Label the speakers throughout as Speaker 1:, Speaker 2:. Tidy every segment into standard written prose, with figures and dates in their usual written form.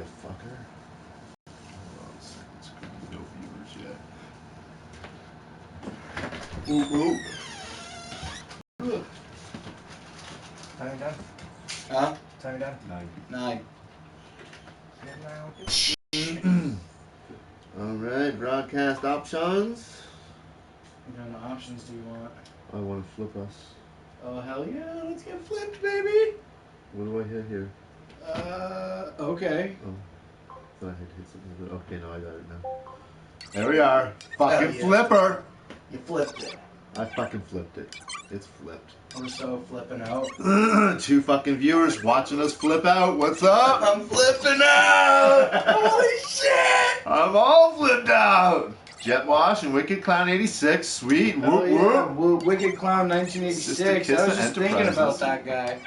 Speaker 1: you fucker. Hold on a second. It's no viewers yet. Ooh.
Speaker 2: Time done.
Speaker 3: Huh?
Speaker 2: Time done.
Speaker 3: 9.
Speaker 1: Alright, broadcast options.
Speaker 3: What kind of options do you want?
Speaker 1: I want to flip us.
Speaker 3: Oh, hell yeah. Let's get flipped, baby.
Speaker 1: What do I hit here?
Speaker 3: Okay.
Speaker 1: Oh. Thought I had hit something. Okay, no, I got it now. There we are. Fucking
Speaker 3: yeah.
Speaker 1: flipper.
Speaker 3: You flipped it.
Speaker 1: I fucking flipped it. It's flipped.
Speaker 3: We're so flipping out.
Speaker 1: 2 fucking viewers watching us flip out. What's up?
Speaker 3: I'm flipping out! Holy shit!
Speaker 1: I'm all flipped out. Jet Wash and Wicked Clown 86. Sweet. Whoop, whoop.
Speaker 3: Wicked Clown 1986. I was just thinking about that guy.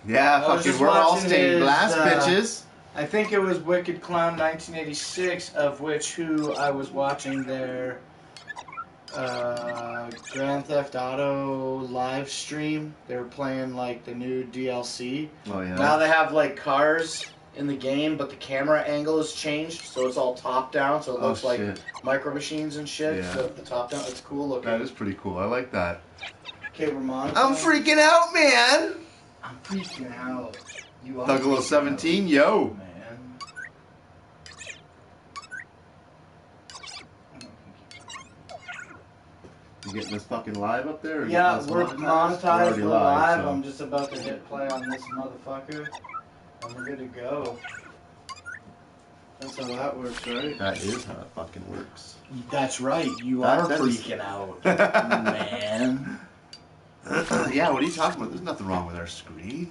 Speaker 1: Yeah, fucking we're all stained glass bitches.
Speaker 3: I think it was Wicked Clown 1986, of who I was watching their Grand Theft Auto live stream. They were playing like the new DLC.
Speaker 1: Oh yeah.
Speaker 3: Now they have like cars in the game, but the camera angle has changed, so it's all top down, so it looks like micro machines and shit.
Speaker 1: Yeah.
Speaker 3: So the top down, it's cool looking.
Speaker 1: That is pretty cool. I like that.
Speaker 3: Okay, we're monitoring.
Speaker 1: I'm freaking out, man.
Speaker 3: I'm freaking out. You are.
Speaker 1: Juggalo 17, yo.
Speaker 3: Man.
Speaker 1: You getting this fucking live up there? Or
Speaker 3: Yeah, we're monetized, we're live.
Speaker 1: so.
Speaker 3: I'm just about to hit play on this motherfucker, and we're good to go. That's how that works, right?
Speaker 1: That is how it fucking works.
Speaker 3: That's right. You
Speaker 1: That
Speaker 3: are
Speaker 1: is-
Speaker 3: freaking out, man.
Speaker 1: Yeah, what are you talking about? There's nothing wrong with our screen.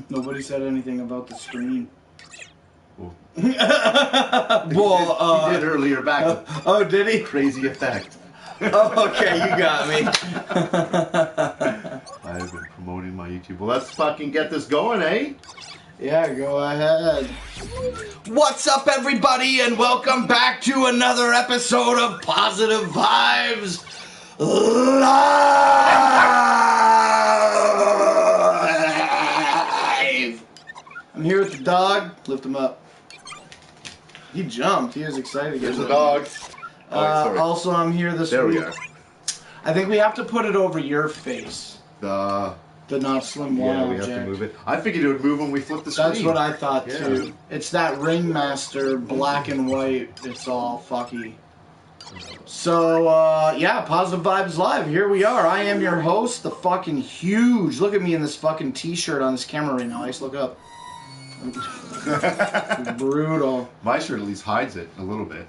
Speaker 3: Nobody said anything about the screen.
Speaker 1: Well,
Speaker 3: Well,
Speaker 1: he did earlier back.
Speaker 3: Oh, did he?
Speaker 1: Crazy effect.
Speaker 3: Oh, okay, you got me.
Speaker 1: I have been promoting my YouTube. Well, let's fucking get this going, eh?
Speaker 3: Yeah, go ahead.
Speaker 4: What's up, everybody, and welcome back to another episode of Positive Vibes Live!
Speaker 3: I'm here with the dog. Lift him up. He jumped. He was excited.
Speaker 1: There's a dog. Sorry.
Speaker 3: Also, I'm here this
Speaker 1: There
Speaker 3: week.
Speaker 1: we are.
Speaker 3: I think we have to put it over your face.
Speaker 1: The
Speaker 3: not slim one
Speaker 1: yeah, we
Speaker 3: object.
Speaker 1: have to move it. I figured it would move when we flip the screen.
Speaker 3: That's what I thought
Speaker 1: Yeah.
Speaker 3: too. It's that Ringmaster black and white. It's all fucky. So, yeah, Positive Vibes Live. Here we are. I am your host, the fucking huge. Look at me in this fucking t-shirt on this camera right now. Ice, look up. Brutal.
Speaker 1: My shirt at least hides it a little bit.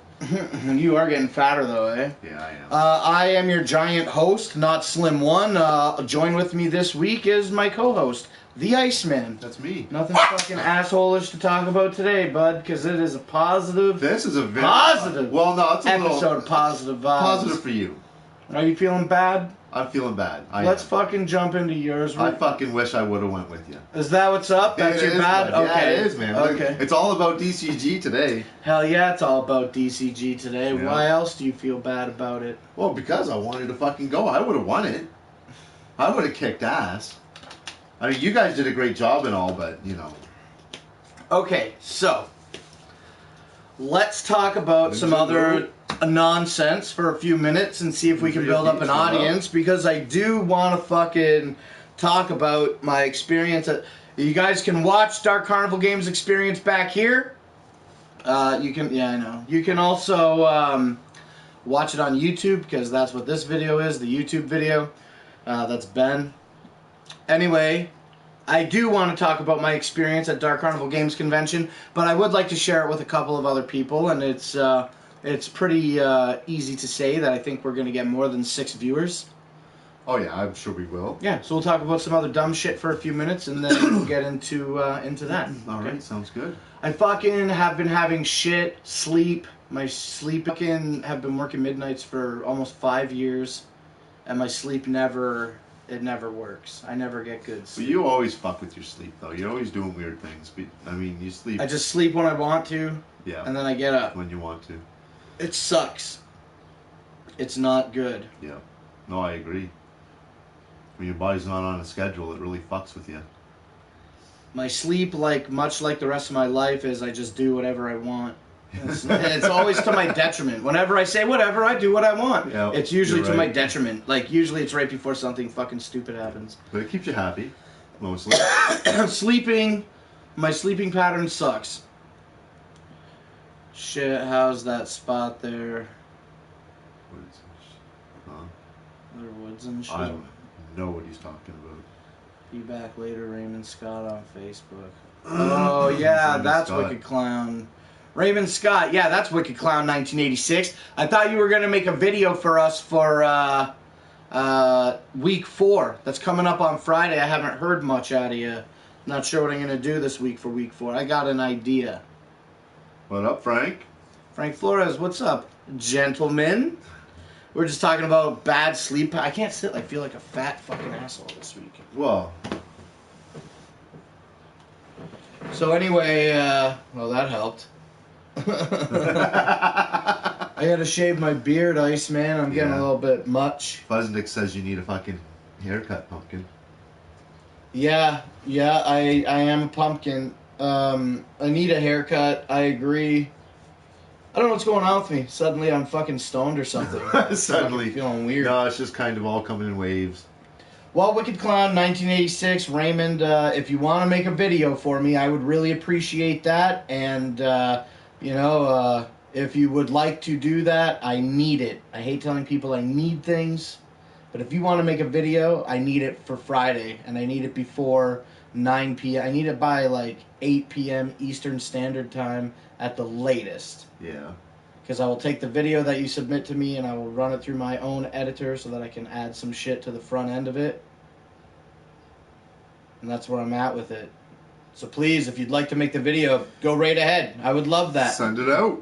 Speaker 3: You are getting fatter though, eh?
Speaker 1: Yeah, I am.
Speaker 3: I am your giant host, not Slim One. Join with me this week is my co-host, the Iceman.
Speaker 1: That's me.
Speaker 3: Nothing fucking asshole-ish to talk about today, bud, because it is a positive
Speaker 1: This is a very
Speaker 3: Positive
Speaker 1: Well, no, it's a
Speaker 3: episode
Speaker 1: little
Speaker 3: of Positive Vibes.
Speaker 1: positive for you.
Speaker 3: Are you feeling bad?
Speaker 1: I'm feeling bad.
Speaker 3: Let's fucking jump into yours.
Speaker 1: I fucking wish I would have went with you.
Speaker 3: Is that what's up? That's
Speaker 1: It
Speaker 3: your
Speaker 1: is,
Speaker 3: bad?
Speaker 1: bud.
Speaker 3: Okay.
Speaker 1: Yeah, it is, man.
Speaker 3: Okay.
Speaker 1: It's all about DCG today.
Speaker 3: Hell yeah, it's all about DCG today.
Speaker 1: Yeah.
Speaker 3: Why else do you feel bad about it?
Speaker 1: Well, because I wanted to fucking go. I would have won it. I would have kicked ass. I mean, you guys did a great job and all, but, you know.
Speaker 3: Okay, so let's talk about some other nonsense for a few minutes and see if we can build up an audience, because I do want to fucking talk about my experience. You guys can watch Dark Carnival Games experience back here. You can, yeah, I know. You can also watch it on YouTube, because that's what this video is, the YouTube video. That's Ben. Anyway, I do want to talk about my experience at Dark Carnival Games Convention, but I would like to share it with a couple of other people, and it's pretty easy to say that I think we're going to get more than 6 viewers.
Speaker 1: Oh, yeah, I'm sure we will.
Speaker 3: Yeah, so we'll talk about some other dumb shit for a few minutes, and then we'll get into that.
Speaker 1: All right, sounds good.
Speaker 3: I fucking have been having shit sleep. My sleep fucking have been working midnights for almost 5 years, and my sleep never works. I never get good
Speaker 1: But
Speaker 3: sleep.
Speaker 1: you always fuck with your sleep, though. You're always doing weird things. But, I mean, you sleep.
Speaker 3: I just sleep when I want to,
Speaker 1: Yeah,
Speaker 3: and then I get up.
Speaker 1: when you want to.
Speaker 3: It sucks. It's not good.
Speaker 1: Yeah. No, I agree. When your body's not on a schedule, it really fucks with you.
Speaker 3: My sleep, much like the rest of my life, is I just do whatever I want. It's always to my detriment. Whenever I say whatever, I do what I want.
Speaker 1: Yeah,
Speaker 3: it's usually
Speaker 1: you're
Speaker 3: to my
Speaker 1: right.
Speaker 3: detriment. Usually it's right before something fucking stupid happens.
Speaker 1: But it keeps you happy, mostly.
Speaker 3: Sleeping, my sleeping pattern sucks. Shit, how's that spot there? Other woods and shit.
Speaker 1: I don't know what he's talking about.
Speaker 3: Be back later, Raymond Scott on Facebook. Oh, yeah,
Speaker 1: Raymond
Speaker 3: that's
Speaker 1: Scott.
Speaker 3: Wicked Clown. Raymond Scott, yeah, that's Wicked Clown 1986. I thought you were going to make a video for us for week 4. That's coming up on Friday. I haven't heard much out of you. Not sure what I'm going to do this week for week 4. I got an idea.
Speaker 1: What up, Frank?
Speaker 3: Frank Flores, what's up, gentlemen? We're just talking about bad sleep. I can't sit. I feel like a fat fucking asshole this week.
Speaker 1: Well,
Speaker 3: So anyway, well, that helped. I gotta shave my beard, Iceman. I'm getting a
Speaker 1: Yeah.
Speaker 3: little bit much.
Speaker 1: Fuznick says you need a fucking haircut, pumpkin.
Speaker 3: Yeah, I am a pumpkin. I need a haircut. I agree. I don't know what's going on with me. Suddenly I'm fucking stoned or something.
Speaker 1: Suddenly.
Speaker 3: Fucking feeling weird.
Speaker 1: No, it's just kind of all coming in waves.
Speaker 3: Well, Wicked Clown 1986, Raymond, if you want to make a video for me, I would really appreciate that. And, if you would like to do that, I need it. I hate telling people I need things. But if you want to make a video, I need it for Friday. And I need it before 9 p.m. I need it by 8 p.m. Eastern Standard Time at the latest.
Speaker 1: Yeah.
Speaker 3: Because I will take the video that you submit to me and I will run it through my own editor so that I can add some shit to the front end of it. And that's where I'm at with it. So please, if you'd like to make the video, go right ahead. I would love that.
Speaker 1: Send it out.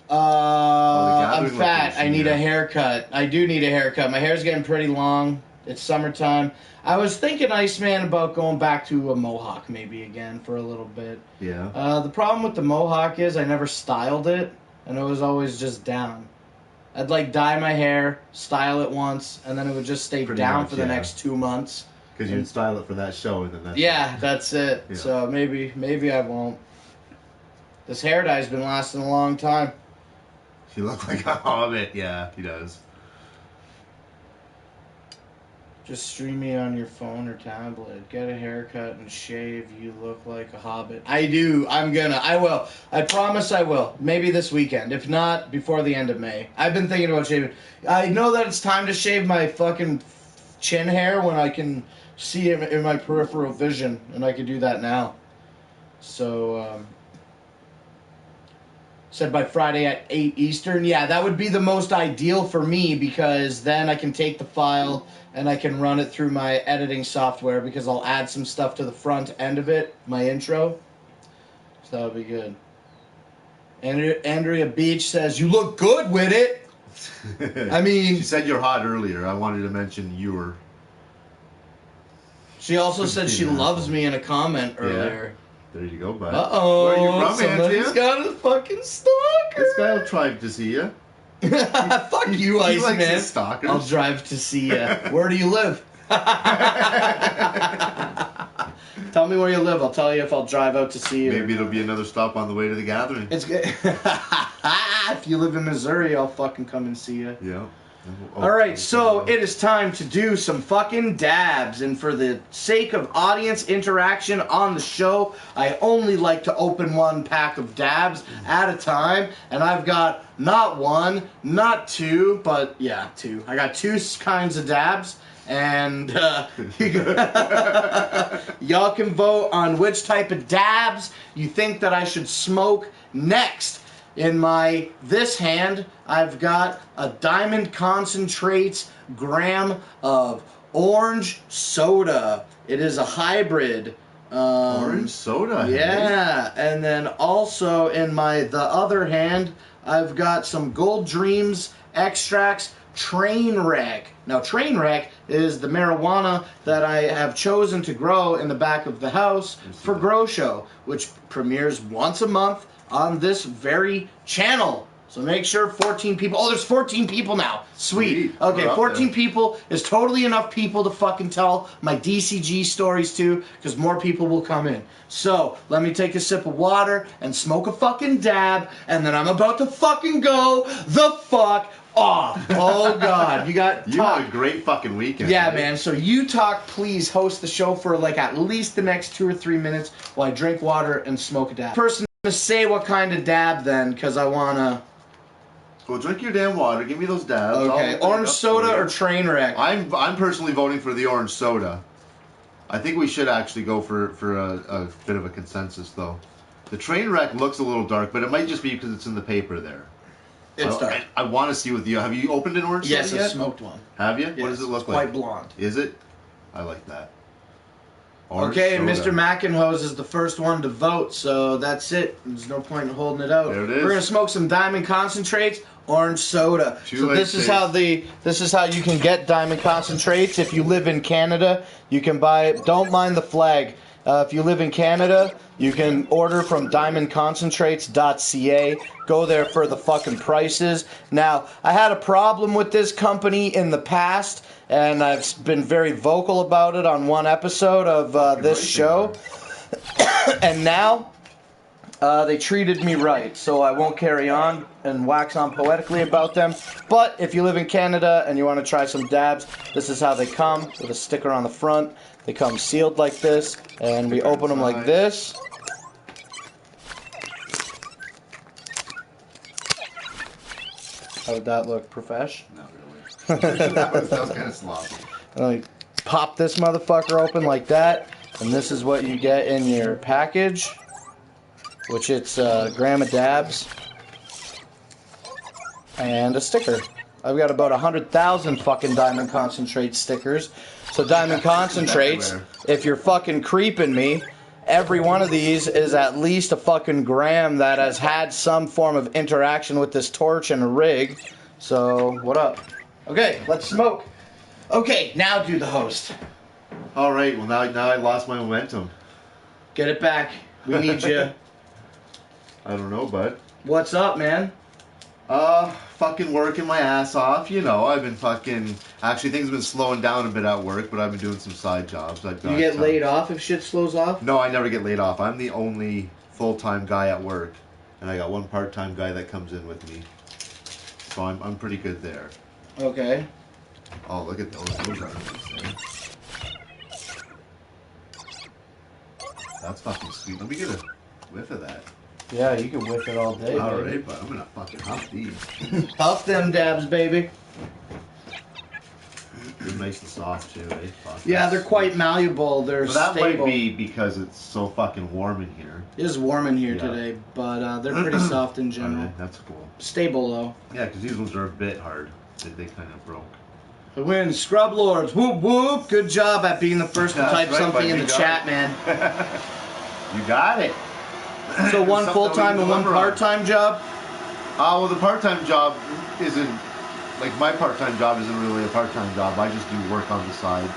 Speaker 3: I'm
Speaker 1: gathering
Speaker 3: fat.
Speaker 1: location,
Speaker 3: I need
Speaker 1: yeah.
Speaker 3: a haircut. I do need a haircut. My hair's getting pretty long. It's summertime. I was thinking, Iceman, about going back to a mohawk maybe again for a little bit.
Speaker 1: Yeah.
Speaker 3: The problem with the mohawk is I never styled it, and it was always just down. I'd dye my hair, style it once, and then it would just stay
Speaker 1: Pretty
Speaker 3: down
Speaker 1: much,
Speaker 3: for the
Speaker 1: yeah.
Speaker 3: next 2 months.
Speaker 1: Because you'd style it for that show and then that's
Speaker 3: Yeah, that's it.
Speaker 1: Yeah.
Speaker 3: So maybe I won't. This hair dye's been lasting a long time.
Speaker 1: You look like a hobbit. Yeah, he does.
Speaker 3: Just stream me on your phone or tablet. Get a haircut and shave. You look like a hobbit. I do. I will. I promise I will. Maybe this weekend. If not, before the end of May. I've been thinking about shaving. I know that it's time to shave my fucking chin hair when I can see it in my peripheral vision. And I can do that now. So, said by Friday at 8 Eastern. Yeah, that would be the most ideal for me because then I can take the file and I can run it through my editing software because I'll add some stuff to the front end of it, my intro. So that'll be good. Andrea Beach says, you look good with it. I mean...
Speaker 1: She said you're hot earlier. I wanted to mention you were.
Speaker 3: She also said she loves me in a comment earlier.
Speaker 1: There you go, bud.
Speaker 3: Uh-oh.
Speaker 1: Where are you from,
Speaker 3: Somebody's
Speaker 1: Andrea?
Speaker 3: got a fucking stalker.
Speaker 1: This guy will try to see you.
Speaker 3: Fuck you,
Speaker 1: He likes
Speaker 3: Iceman.
Speaker 1: his stalkers.
Speaker 3: I'll drive to see you. Where do you live? Tell me where you live. I'll tell you if I'll drive out to see you.
Speaker 1: Maybe it'll be another stop on the way to the gathering.
Speaker 3: It's good. If you live in Missouri, I'll fucking come and see you.
Speaker 1: Yeah. Oh,
Speaker 3: Alright, so it is time to do some fucking dabs, and for the sake of audience interaction on the show, I only like to open one pack of dabs at a time, and I've got not one, not two, but yeah, two. I got two kinds of dabs, and y'all can vote on which type of dabs you think that I should smoke next. In this hand, I've got a Diamond Concentrates gram of orange soda. It is a hybrid.
Speaker 1: Orange soda.
Speaker 3: Yeah, and then also in the other hand, I've got some Gold Dreams extracts Trainwreck. Now, Trainwreck is the marijuana that I have chosen to grow in the back of the house for Grow Show, which premieres once a month on this very channel. So make sure 14 people. Oh, there's 14 people now. Sweet.
Speaker 1: Sweet.
Speaker 3: Okay,
Speaker 1: We're up
Speaker 3: 14
Speaker 1: there.
Speaker 3: people is totally enough people to fucking tell my DCG stories to, because more people will come in. So let me take a sip of water and smoke a fucking dab, and then I'm about to fucking go the fuck off. Oh God, you got
Speaker 1: You
Speaker 3: talk.
Speaker 1: had a great fucking weekend.
Speaker 3: Yeah,
Speaker 1: right?
Speaker 3: man. So you talk, please host the show for like at least the next 2 or 3 minutes while I drink water and smoke a dab. Person to say what kind of dab then, because I wanna.
Speaker 1: Well, drink your damn water. Give me those dabs.
Speaker 3: Okay,
Speaker 1: I'll
Speaker 3: orange soda or train wreck?
Speaker 1: I'm personally voting for the orange soda. I think we should actually go for a bit of a consensus though. The train wreck looks a little dark, but it might just be because it's in the paper there.
Speaker 3: It's dark.
Speaker 1: I want to see what have you opened an orange
Speaker 3: Yes,
Speaker 1: soda
Speaker 3: I
Speaker 1: yet?
Speaker 3: smoked one.
Speaker 1: Have you?
Speaker 3: Yes,
Speaker 1: What does it look
Speaker 3: it's
Speaker 1: like?
Speaker 3: quite blonde.
Speaker 1: Is it? I like that. Orange
Speaker 3: Okay,
Speaker 1: soda.
Speaker 3: Mr. McInhose is the first one to vote, so that's it. There's no point in holding it out.
Speaker 1: There it is.
Speaker 3: We're gonna smoke some diamond concentrates, orange soda.
Speaker 1: Too
Speaker 3: So
Speaker 1: late,
Speaker 3: this is
Speaker 1: Chase.
Speaker 3: how you can get diamond concentrates. If you live in Canada, you can buy it. Don't mind the flag. If you live in Canada, you can order from diamondconcentrates.ca. Go there for the fucking prices. Now, I had a problem with this company in the past, and I've been very vocal about it on one episode of this show. And now, they treated me right, so I won't carry on and wax on poetically about them. But if you live in Canada and you want to try some dabs, this is how they come, with a sticker on the front. They come sealed like this, and we open them like this. How would that look, Profesh?
Speaker 1: Not really. that was kind of sloppy.
Speaker 3: And I pop this motherfucker open like that, and this is what you get in your package, which it's a gram of dabs and a sticker. I've got about 100,000 fucking diamond concentrate stickers. So diamond concentrates, if you're fucking creeping me, every one of these is at least a fucking gram that has had some form of interaction with this torch and a rig. So, what up? Okay, let's smoke. Okay, now do the host.
Speaker 1: All right. Well, now I lost my momentum.
Speaker 3: Get it back. We need you.
Speaker 1: I don't know, bud.
Speaker 3: What's up, man?
Speaker 1: Fucking working my ass off. You know, I've been fucking. Actually, things have been slowing down a bit at work, but I've been doing some side jobs. I've got,
Speaker 3: You get laid off if shit slows off?
Speaker 1: No, I never get laid off. I'm the only full-time guy at work, and I got one part-time guy that comes in with me. So I'm pretty good there.
Speaker 3: Okay.
Speaker 1: Oh, look at those. Those are nice. That's fucking sweet. Let me get a whiff of that.
Speaker 3: Yeah, you can whip it all day.
Speaker 1: All
Speaker 3: baby.
Speaker 1: right, but I'm gonna fucking huff these.
Speaker 3: Huff them dabs, baby.
Speaker 1: They're nice and soft too, eh? Fuck,
Speaker 3: Yeah,
Speaker 1: that's
Speaker 3: they're quite malleable. They're
Speaker 1: Well, that
Speaker 3: stable.
Speaker 1: might be because it's so fucking warm in here.
Speaker 3: It is warm in here
Speaker 1: Yeah.
Speaker 3: today, but they're pretty soft in general.
Speaker 1: Okay, that's cool.
Speaker 3: Stable though.
Speaker 1: Yeah, because these ones are a bit hard. They kind of broke.
Speaker 3: The win, Scrub Lords. Whoop whoop. Good job at being the first to
Speaker 1: That's
Speaker 3: type
Speaker 1: right,
Speaker 3: something
Speaker 1: buddy,
Speaker 3: in
Speaker 1: you
Speaker 3: the
Speaker 1: got
Speaker 3: chat,
Speaker 1: it.
Speaker 3: man.
Speaker 1: You got it.
Speaker 3: So one
Speaker 1: Something
Speaker 3: full time
Speaker 1: we
Speaker 3: and one
Speaker 1: deliver on.
Speaker 3: part-time job?
Speaker 1: Well, the part-time job isn't, like, my part-time job isn't really a part-time job. I just do work on the side.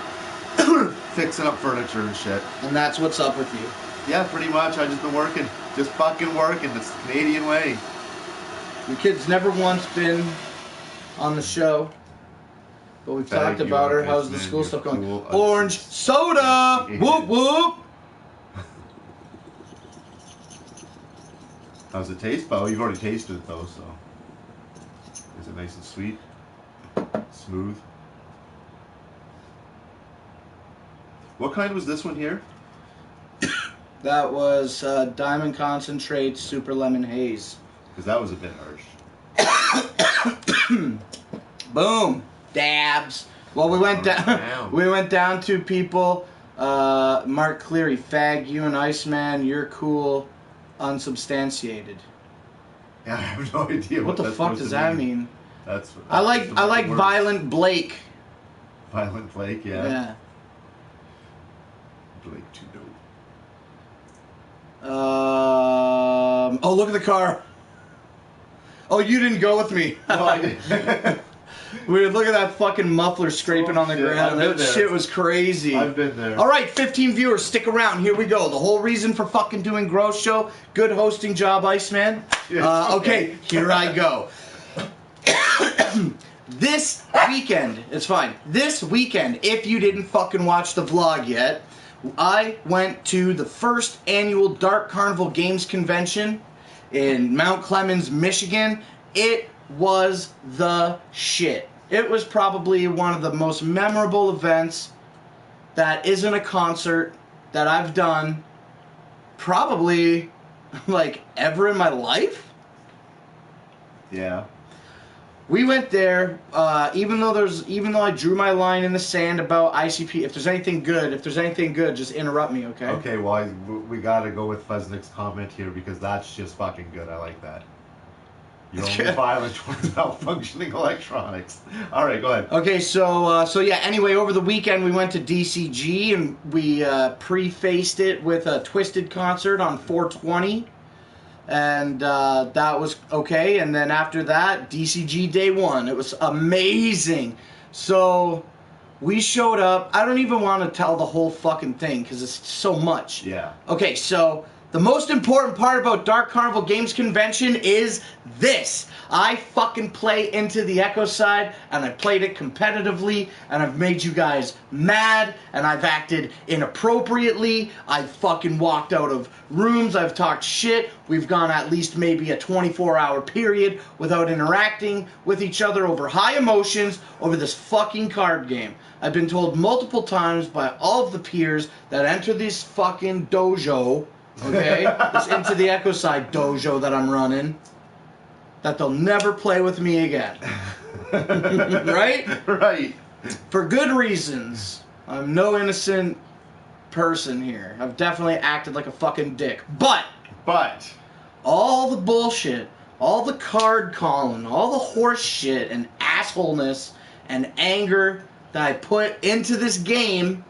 Speaker 1: Fixing up furniture and shit.
Speaker 3: And that's what's up with you.
Speaker 1: Yeah, pretty much. I just been working. Just fucking working. It's the Canadian way.
Speaker 3: Your kid's never once been on the show, but we've
Speaker 1: Thank
Speaker 3: talked
Speaker 1: you,
Speaker 3: about her.
Speaker 1: Iceman.
Speaker 3: How's the school
Speaker 1: You're
Speaker 3: stuff going?
Speaker 1: cool.
Speaker 3: Orange soda!
Speaker 1: Yeah.
Speaker 3: Whoop whoop!
Speaker 1: How's it taste? Oh, you've already tasted it though, so. Is it nice and sweet? Smooth? What kind was this one here?
Speaker 3: That was Diamond Concentrate Super Lemon Haze.
Speaker 1: Because that was a bit harsh.
Speaker 3: Boom! Dabs. Well, we went down.
Speaker 1: Down.
Speaker 3: We went down to people. Mark Cleary, fag. You and Iceman. You're cool. Unsubstantiated.
Speaker 1: Yeah, I have no idea
Speaker 3: What the
Speaker 1: that's
Speaker 3: fuck
Speaker 1: supposed
Speaker 3: does
Speaker 1: to
Speaker 3: that
Speaker 1: mean.
Speaker 3: mean?
Speaker 1: That's.
Speaker 3: I like
Speaker 1: words.
Speaker 3: Violent Blake.
Speaker 1: Violent Blake, yeah.
Speaker 3: Yeah.
Speaker 1: Blake too dope.
Speaker 3: Oh, look at the car. Oh, you didn't go with me.
Speaker 1: No, I didn't.
Speaker 3: Weird. Look at that fucking muffler scraping on the
Speaker 1: shit, I've
Speaker 3: ground.
Speaker 1: been
Speaker 3: That
Speaker 1: there.
Speaker 3: shit was crazy.
Speaker 1: I've been there.
Speaker 3: All right, 15 viewers, stick around. Here we go. The whole reason for fucking doing Gross Show. Good hosting job, Iceman. Okay, here I go. This weekend, it's fine. This weekend, if you didn't fucking watch the vlog yet, I went to the first annual Dark Carnival Games Convention in Mount Clemens, Michigan. It was the shit. It was probably one of the most memorable events that isn't a concert that I've done probably like ever in my life.
Speaker 1: Yeah.
Speaker 3: We went there, even though I drew my line in the sand about ICP. If there's anything good, just interrupt me, okay?
Speaker 1: Okay, well, we gotta go with Feznik's comment here because that's just fucking good. I like that. You're only violent towards malfunctioning electronics. All right, go ahead.
Speaker 3: Okay, so yeah. Anyway, over the weekend we went to DCG and we prefaced it with a Twisted concert on 420. And that was okay. And then after that, DCG day one. It was amazing. So we showed up. I don't even want to tell the whole fucking thing because it's so much.
Speaker 1: Yeah.
Speaker 3: Okay, so the most important part about Dark Carnival Games Convention is this. I fucking play Into the Echo Side, and I played it competitively, and I've made you guys mad, and I've acted inappropriately. I've fucking walked out of rooms. I've talked shit. We've gone at least maybe a 24-hour period without interacting with each other over high emotions over this fucking card game. I've been told multiple times by all of the peers that enter this fucking dojo, okay, this Into the Echo Side dojo that I'm running, that they'll never play with me again. Right?
Speaker 1: Right.
Speaker 3: For good reasons. I'm no innocent person here. I've definitely acted like a fucking dick. But all the bullshit, all the card calling, all the horse shit and assholeness and anger that I put into this game,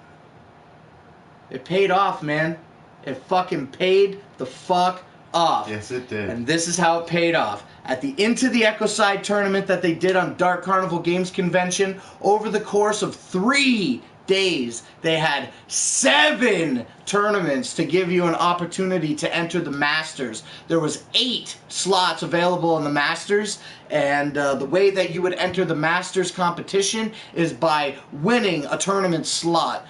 Speaker 3: it paid off, man. It fucking paid the fuck off.
Speaker 1: Yes, it did.
Speaker 3: And this is how it paid off. At the Into the Echo Side tournament that they did on Dark Carnival Games Convention, over the course of 3 days, they had 7 tournaments to give you an opportunity to enter the Masters. There was 8 slots available in the Masters, and the way that you would enter the Masters competition is by winning a tournament slot.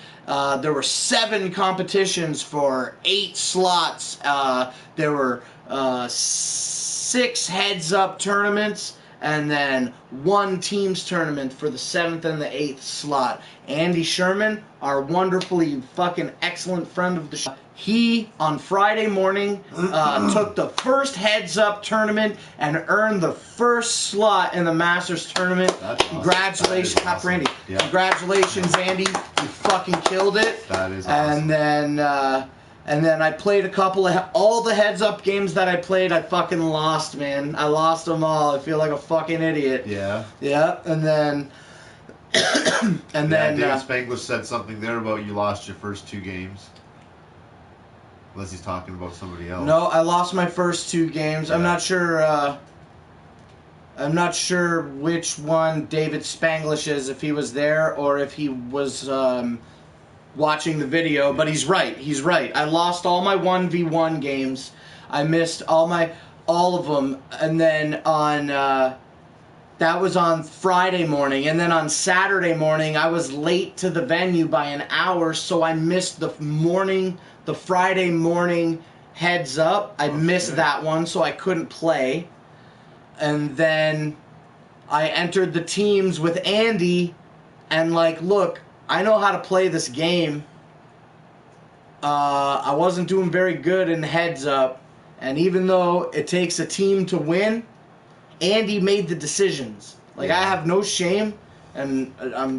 Speaker 3: There were 7 competitions for 8 slots. There were 6 heads-up tournaments, and then 1 teams tournament for the 7th and the 8th slot. Andy Sherman, our wonderfully fucking excellent friend of the show, he, on Friday morning, took the first heads-up tournament and earned the first slot in the Masters tournament.
Speaker 1: That's awesome.
Speaker 3: Congratulations,
Speaker 1: That is
Speaker 3: Top
Speaker 1: awesome.
Speaker 3: Randy.
Speaker 1: Yeah.
Speaker 3: Congratulations, Andy. You fucking killed it.
Speaker 1: That is awesome.
Speaker 3: And then I played a couple of all the heads-up games that I played. I fucking lost, man. I lost them all. I feel like a fucking idiot.
Speaker 1: Yeah.
Speaker 3: Yeah, and then
Speaker 1: David Spanglish said something there about you lost your first 2 games. Unless he's talking about somebody else.
Speaker 3: No, I lost my first 2 games.
Speaker 1: Yeah.
Speaker 3: I'm not sure which one David Spanglish is, if he was there or if he was watching the video, but he's right. He's right. I lost all my 1v1 games. I missed all of them, and then on that was on Friday morning, and then on Saturday morning I was late to the venue by an hour, so I missed the Friday morning heads up. I missed that one, so I couldn't play. And then I entered the teams with Andy, and like, look, I know how to play this game. I wasn't doing very good in heads up, and even though it takes a team to win, Andy made the decisions. Like, I have no shame, and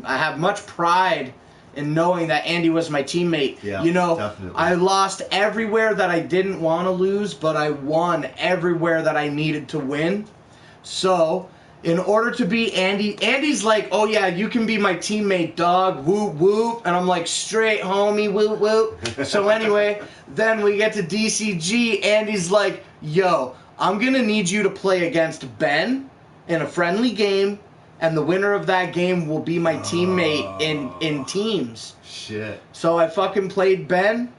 Speaker 3: I have much pride in knowing that Andy was my teammate.
Speaker 1: Yeah,
Speaker 3: you know,
Speaker 1: definitely.
Speaker 3: I lost everywhere that I didn't want to lose, but I won everywhere that I needed to win. So, in order to beat Andy, Andy's like, oh yeah, you can be my teammate, dog, whoop whoop. And I'm like, straight homie, whoop whoop. So anyway, then we get to DCG, Andy's like, yo, I'm gonna need you to play against Ben in a friendly game, and the winner of that game will be my teammate in teams.
Speaker 1: Shit.
Speaker 3: So I fucking played Ben,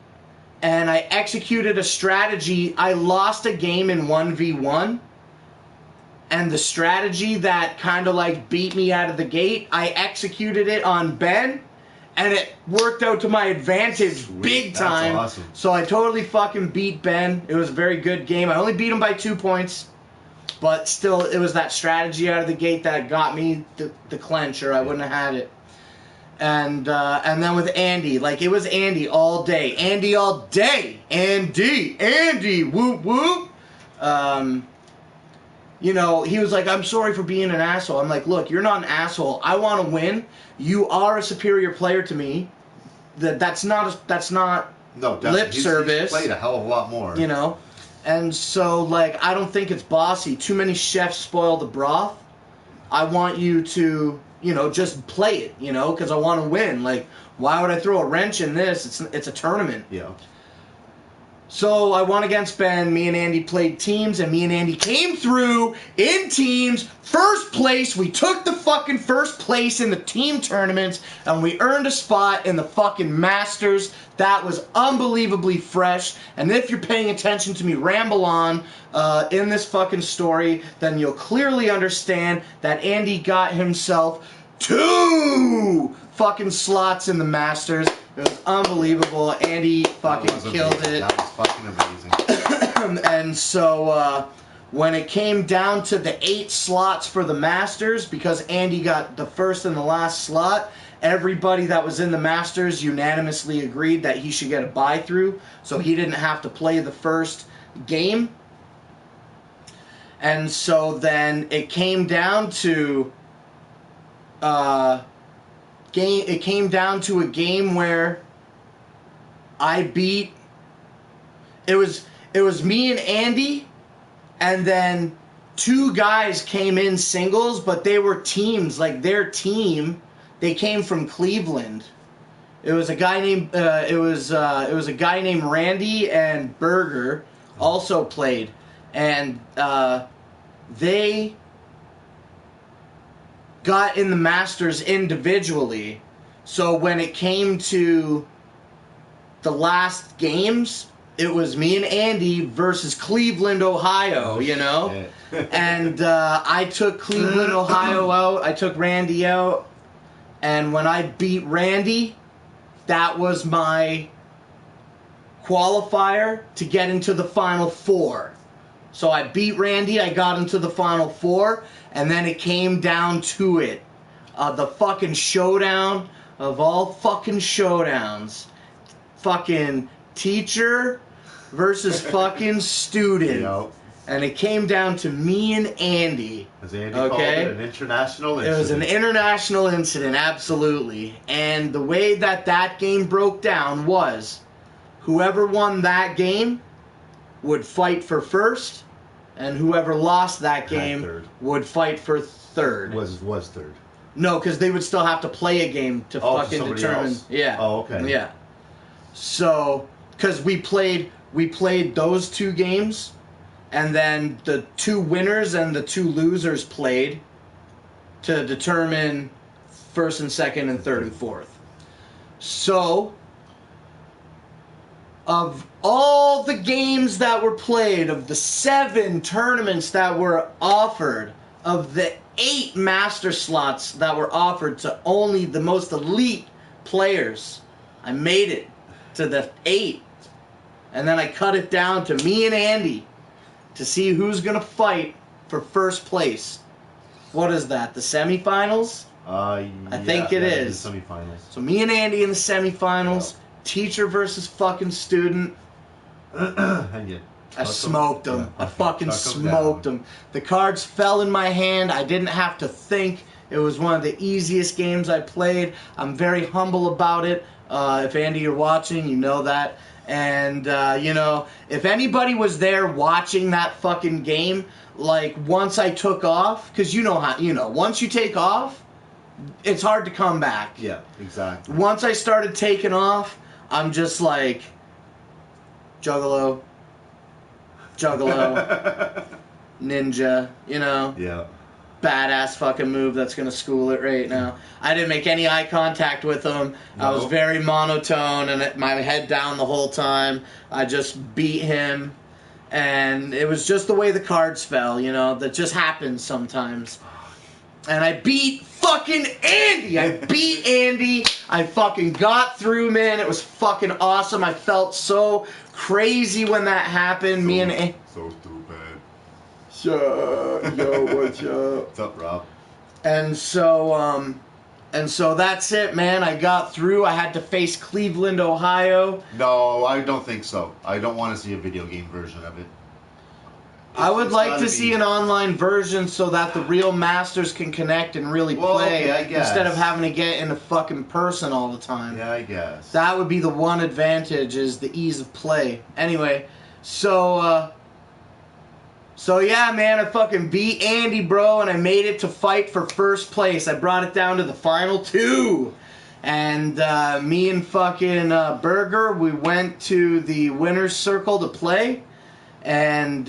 Speaker 3: and I executed a strategy. I lost a game in 1v1, and the strategy that kind of like beat me out of the gate, I executed it on Ben, and it worked out to my advantage.
Speaker 1: Sweet.
Speaker 3: Big
Speaker 1: That's
Speaker 3: time.
Speaker 1: awesome.
Speaker 3: So I totally fucking beat Ben. It was a very good game. I only beat him by 2 points, but still, it was that strategy out of the gate that got me the clinch, or I wouldn't have had it. And then with Andy, like, it was Andy all day. Andy all day. Andy, whoop whoop. You know, he was like, I'm sorry for being an asshole. I'm like, look, you're not an asshole. I want to win. You are a superior player to me. That's not
Speaker 1: No, definitely.
Speaker 3: lip service.
Speaker 1: He's played a hell of a lot more.
Speaker 3: You know? And so, like, I don't think it's bossy. Too many chefs spoil the broth. I want you to, you know, just play it, you know, because I want to win. Like, why would I throw a wrench in this? It's a tournament.
Speaker 1: Yeah.
Speaker 3: So I won against Ben. Me and Andy played teams, and me and Andy came through in teams. First place. We took the fucking first place in the team tournaments, and we earned a spot in the fucking Masters. That was unbelievably fresh. And if you're paying attention to me ramble on in this fucking story, then you'll clearly understand that Andy got himself 2 fucking slots in the Masters. It was unbelievable. Andy fucking killed it.
Speaker 1: That was fucking amazing.
Speaker 3: And so when it came down to the 8 slots for the Masters, because Andy got the first and the last slot, everybody that was in the Masters unanimously agreed that he should get a bye-through, so he didn't have to play the first game. And so then it came down to a game where I beat. It was me and Andy, and then 2 guys came in singles, but they were teams. Like, their team, they came from Cleveland. It was a guy named Randy, and Berger also played, and they got in the Masters individually. So when it came to the last games, it was me and Andy versus Cleveland, Ohio, you know? And I took Cleveland, Ohio out. I took Randy out. And when I beat Randy, that was my qualifier to get into the Final Four. So I beat Randy, I got into the Final Four, and then it came down to it. The fucking showdown of all fucking showdowns. Fucking teacher versus fucking student.
Speaker 1: Yep.
Speaker 3: And it came down to me and Andy.
Speaker 1: As Andy called it, an international incident.
Speaker 3: It was an international incident, absolutely. And the way that game broke down was whoever won that game would fight for first, and whoever lost that game would fight for third.
Speaker 1: Was third.
Speaker 3: No, because they would still have to play a game to fucking determine.
Speaker 1: Else.
Speaker 3: Yeah.
Speaker 1: Oh, okay.
Speaker 3: Yeah. So, because we played those 2 games, and then the 2 winners and the 2 losers played to determine first and second and third and fourth. So, of all the games that were played, of the 7 tournaments that were offered, of the 8 master slots that were offered to only the most elite players, I made it to the 8. And then I cut it down to me and Andy to see who's going to fight for first place. What is that, the semifinals?
Speaker 1: I
Speaker 3: think it is.
Speaker 1: The semifinals.
Speaker 3: So me and Andy in the semifinals, teacher versus fucking student.
Speaker 1: And you
Speaker 3: I smoked him.
Speaker 1: Yeah.
Speaker 3: I fucking
Speaker 1: Chuck 'em
Speaker 3: smoked
Speaker 1: down.
Speaker 3: him. The cards fell in my hand. I didn't have to think. It was one of the easiest games I played. I'm very humble about it. If Andy, you're watching, you know that. And, you know, if anybody was there watching that fucking game, like, once I took off, because you know how, once you take off, it's hard to come back.
Speaker 1: Yeah, exactly.
Speaker 3: Once I started taking off, I'm just like, juggalo, ninja,
Speaker 1: Yeah.
Speaker 3: badass fucking move that's gonna school it right now. I didn't make any eye contact with him. I was very monotone and my head down the whole time. I just beat him, and it was just the way the cards fell, you know, that just happens sometimes. And I beat fucking Andy! I beat Andy! I fucking got through, man. It was fucking awesome. I felt so crazy when that happened. Me and Andy.
Speaker 1: So stupid.
Speaker 3: Yo, what's up?
Speaker 1: What's up, Rob?
Speaker 3: And so that's it, man. I got through. I had to face Cleveland, Ohio.
Speaker 1: No, I don't think so. I don't want to see a video game version of it.
Speaker 3: I would like to see an online version so that the real masters can connect and really play,
Speaker 1: okay, I guess.
Speaker 3: instead of having to get in a fucking person all the time.
Speaker 1: Yeah, I guess.
Speaker 3: That would be the one advantage, is the ease of play. Anyway, so yeah, man, I fucking beat Andy, bro, and I made it to fight for first place. I brought it down to the final 2. And me and fucking Burger, we went to the winner's circle to play. And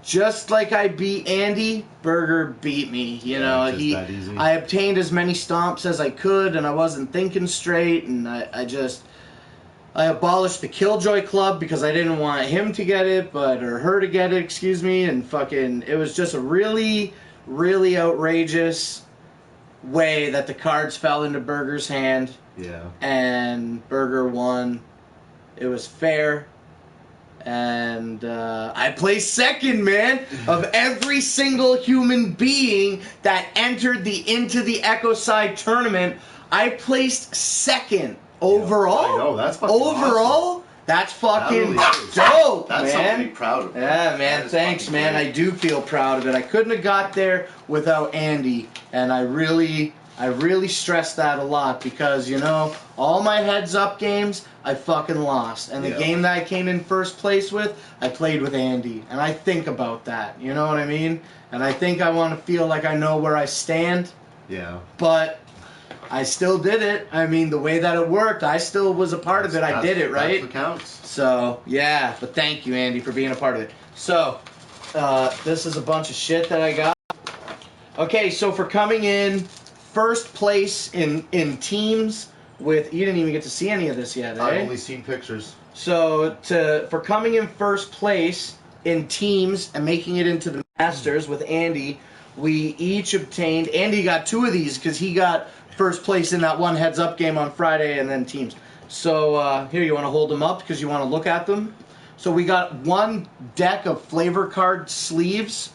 Speaker 3: just like I beat Andy, Burger beat me. You know,
Speaker 1: just that easy.
Speaker 3: I obtained as many stomps as I could, and I wasn't thinking straight, and I abolished the Killjoy Club because I didn't want him to get it, or her to get it, excuse me, and fucking, it was just a really, really outrageous way that the cards fell into Burger's hand.
Speaker 1: Yeah.
Speaker 3: And Burger won. It was fair. And I placed second, man, of every single human being that entered into the Echo Side tournament. I placed second overall.
Speaker 1: I know, that's fucking
Speaker 3: overall.
Speaker 1: awesome.
Speaker 3: That's fucking
Speaker 1: That really is.
Speaker 3: dope,
Speaker 1: That's
Speaker 3: man.
Speaker 1: something to be proud of.
Speaker 3: Yeah, man. Thanks, man. I do feel proud of it. I couldn't have got there without Andy, and I really stress that a lot because, you know, all my heads-up games, I fucking lost. And the game that I came in first place with, I played with Andy. And I think about that, you know what I mean? And I think I want to feel like I know where I stand.
Speaker 1: Yeah.
Speaker 3: But I still did it. I mean, the way that it worked, I still was a part of it. I did it, right?
Speaker 1: That's what counts.
Speaker 3: So, yeah. But thank you, Andy, for being a part of it. So, this is a bunch of shit that I got. Okay, so for coming in first place in teams with, you didn't even get to see any of this yet, eh?
Speaker 1: I've only seen pictures.
Speaker 3: So for coming in first place in teams and making it into the Masters with Andy, we each obtained, Andy got 2 of these because he got first place in that one heads-up game on Friday and then teams. So here, you want to hold them up because you want to look at them? So we got 1 deck of flavor card sleeves.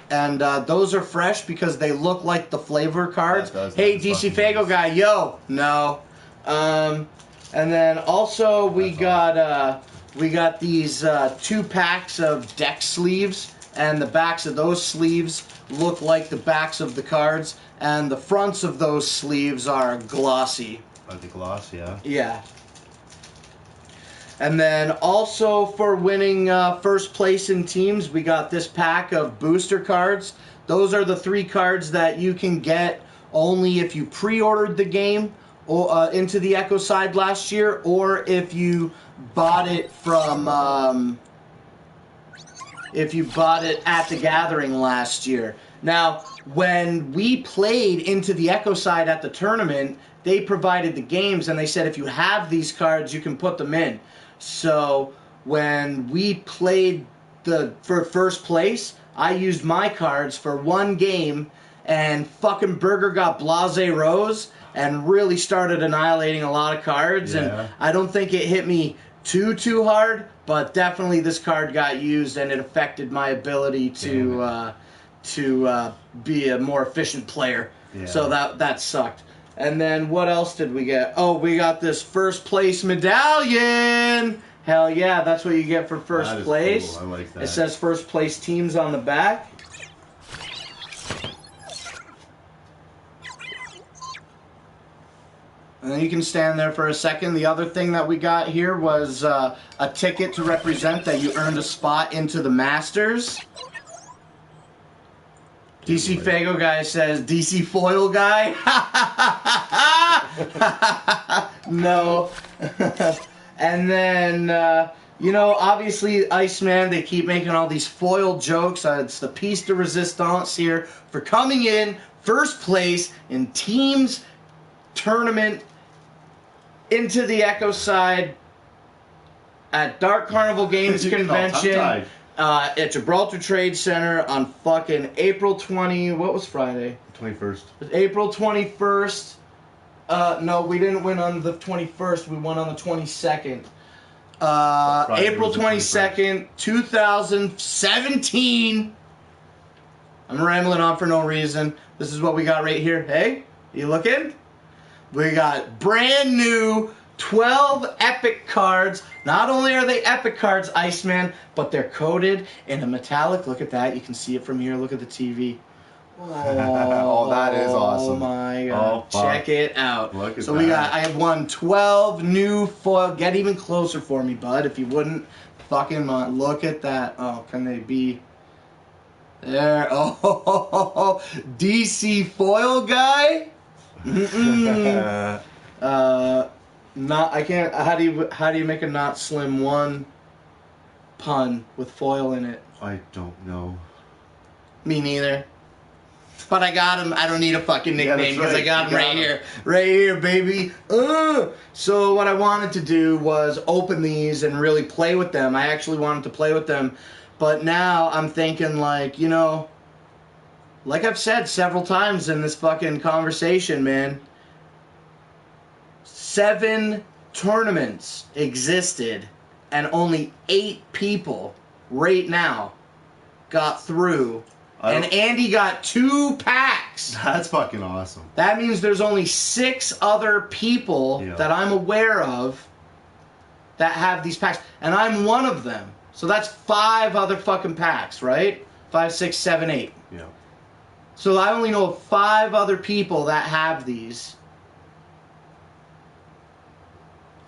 Speaker 3: And those are fresh because they look like the flavor cards. Hey, DC Fago guy, yo, no. And then also we got these 2 packs of deck sleeves, and the backs of those sleeves look like the backs of the cards, and the fronts of those sleeves are glossy.
Speaker 1: Like the gloss, yeah.
Speaker 3: Yeah. And then also for winning first place in teams, we got this pack of booster cards. Those are the 3 cards that you can get only if you pre-ordered the game or into the Echo Side last year, or if you bought it from at the Gathering last year. Now, when we played into the Echo Side at the tournament, they provided the games and they said if you have these cards, you can put them in. So when we played for first place, I used my cards for 1 game, and fucking Burger got Blase Rose and really started annihilating a lot of cards.
Speaker 1: Yeah.
Speaker 3: And I don't think it hit me too hard, but definitely this card got used and it affected my ability to be a more efficient player.
Speaker 1: Yeah.
Speaker 3: So that sucked. And then what else did we get? Oh, we got this first place medallion. Hell yeah, that's what you get for first place.
Speaker 1: Cool. I like that.
Speaker 3: It says first place teams on the back. And then you can stand there for a second. The other thing that we got here was a ticket to represent that you earned a spot into the Masters. DC Fago guy says, DC Foil guy? No. And then, You know, obviously, Iceman, they keep making all these foil jokes. It's the piece de resistance here for coming in first place in teams tournament into the Echo side at Dark Carnival Games Convention at Gibraltar Trade Center on fucking April 20... What was Friday?
Speaker 1: 21st.
Speaker 3: April 21st. No, we didn't win on the 21st. We won on the 22nd. April 22nd, 2017. I'm rambling on for no reason. This is what we got right here. Hey, you looking? We got brand new 12 epic cards. Not only are they epic cards, Iceman, but they're coated in a metallic. Look at that. You can see it from here. Look at the TV.
Speaker 1: Oh, that is awesome.
Speaker 3: Oh my god.
Speaker 1: Oh,
Speaker 3: check it out.
Speaker 1: Look at
Speaker 3: so
Speaker 1: that.
Speaker 3: I have won 12 new foil. Get even closer for me, bud, if you wouldn't fucking mind. Look at that. Oh, can they be there? Oh, DC foil guy? Not, I can't, how do you make a not slim one pun with foil in it?
Speaker 1: I don't know.
Speaker 3: Me neither. But I got him. I don't need a fucking
Speaker 1: Yeah,
Speaker 3: nickname
Speaker 1: that's
Speaker 3: because
Speaker 1: right.
Speaker 3: I got him
Speaker 1: You got
Speaker 3: right
Speaker 1: him.
Speaker 3: here. Right here, baby. So what I wanted to do was open these and really play with them. I actually wanted to play with them. But now I'm thinking like, you know, like I've said several times in this fucking conversation, man. 7 tournaments existed and only 8 people right now got through. And Andy got 2 packs.
Speaker 1: That's fucking awesome.
Speaker 3: That means there's only 6 other people that I'm aware of that have these packs. And I'm one of them. So that's 5 other fucking packs, right? 5, 6, 7, 8.
Speaker 1: Yeah.
Speaker 3: So I only know of 5 other people that have these.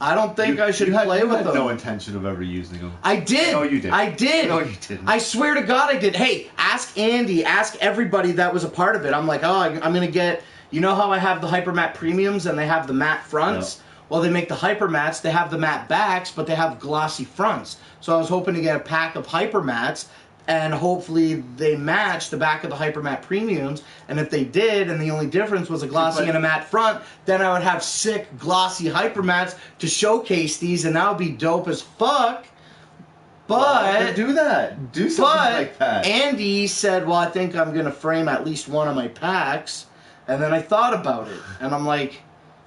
Speaker 3: I don't think I should play with them.
Speaker 1: No intention of ever using them.
Speaker 3: I did.
Speaker 1: No, you did.
Speaker 3: I did.
Speaker 1: No, you didn't.
Speaker 3: I swear to God I did. Hey, ask Andy, ask everybody that was a part of it. I'm like, oh, I'm going to get, you know how I have the Hypermat Premiums and they have the matte fronts?
Speaker 1: Yep.
Speaker 3: Well, they make the Hypermats, they have the matte backs, but they have glossy fronts. So I was hoping to get a pack of Hypermats, and hopefully they match the back of the Hypermat Premiums. And if they did, and the only difference was a glossy and a matte front, then I would have sick glossy Hypermats to showcase these, and that would be dope as fuck. But
Speaker 1: do that. Do something like that.
Speaker 3: Andy said, well, I think I'm going to frame at least one of my packs. And then I thought about it. And I'm like,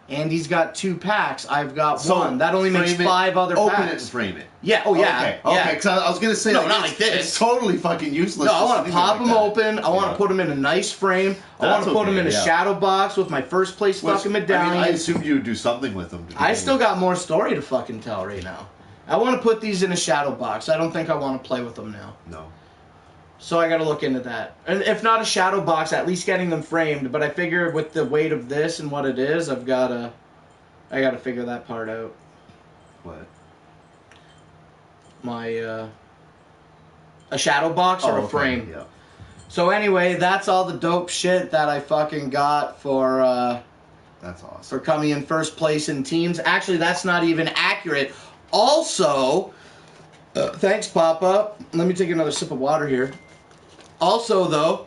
Speaker 3: Andy's got 2 packs. I've got 1. That only makes 5 other packs.
Speaker 1: Open it and frame it.
Speaker 3: Yeah, oh yeah.
Speaker 1: Okay, because I was going to say,
Speaker 3: No, not like this.
Speaker 1: It's totally fucking useless.
Speaker 3: No, I want to pop them open. I want to
Speaker 1: Yeah.
Speaker 3: put them in a nice frame. I want to put them in a shadow box with my first place fucking medallion.
Speaker 1: I assumed you would do something with them.
Speaker 3: I still got more story to fucking tell right now. I want to put these in a shadow box. I don't think I want to play with them now.
Speaker 1: No.
Speaker 3: So I got to look into that. And if not a shadow box, at least getting them framed. But I figure with the weight of this and what it is, I got to figure that part out.
Speaker 1: What?
Speaker 3: My a shadow box or a frame.
Speaker 1: Yeah.
Speaker 3: So anyway, that's all the dope shit that I fucking got for
Speaker 1: That's awesome.
Speaker 3: for coming in first place in teams. Actually, that's not even accurate. Also, thanks, Papa. Let me take another sip of water here. Also, though,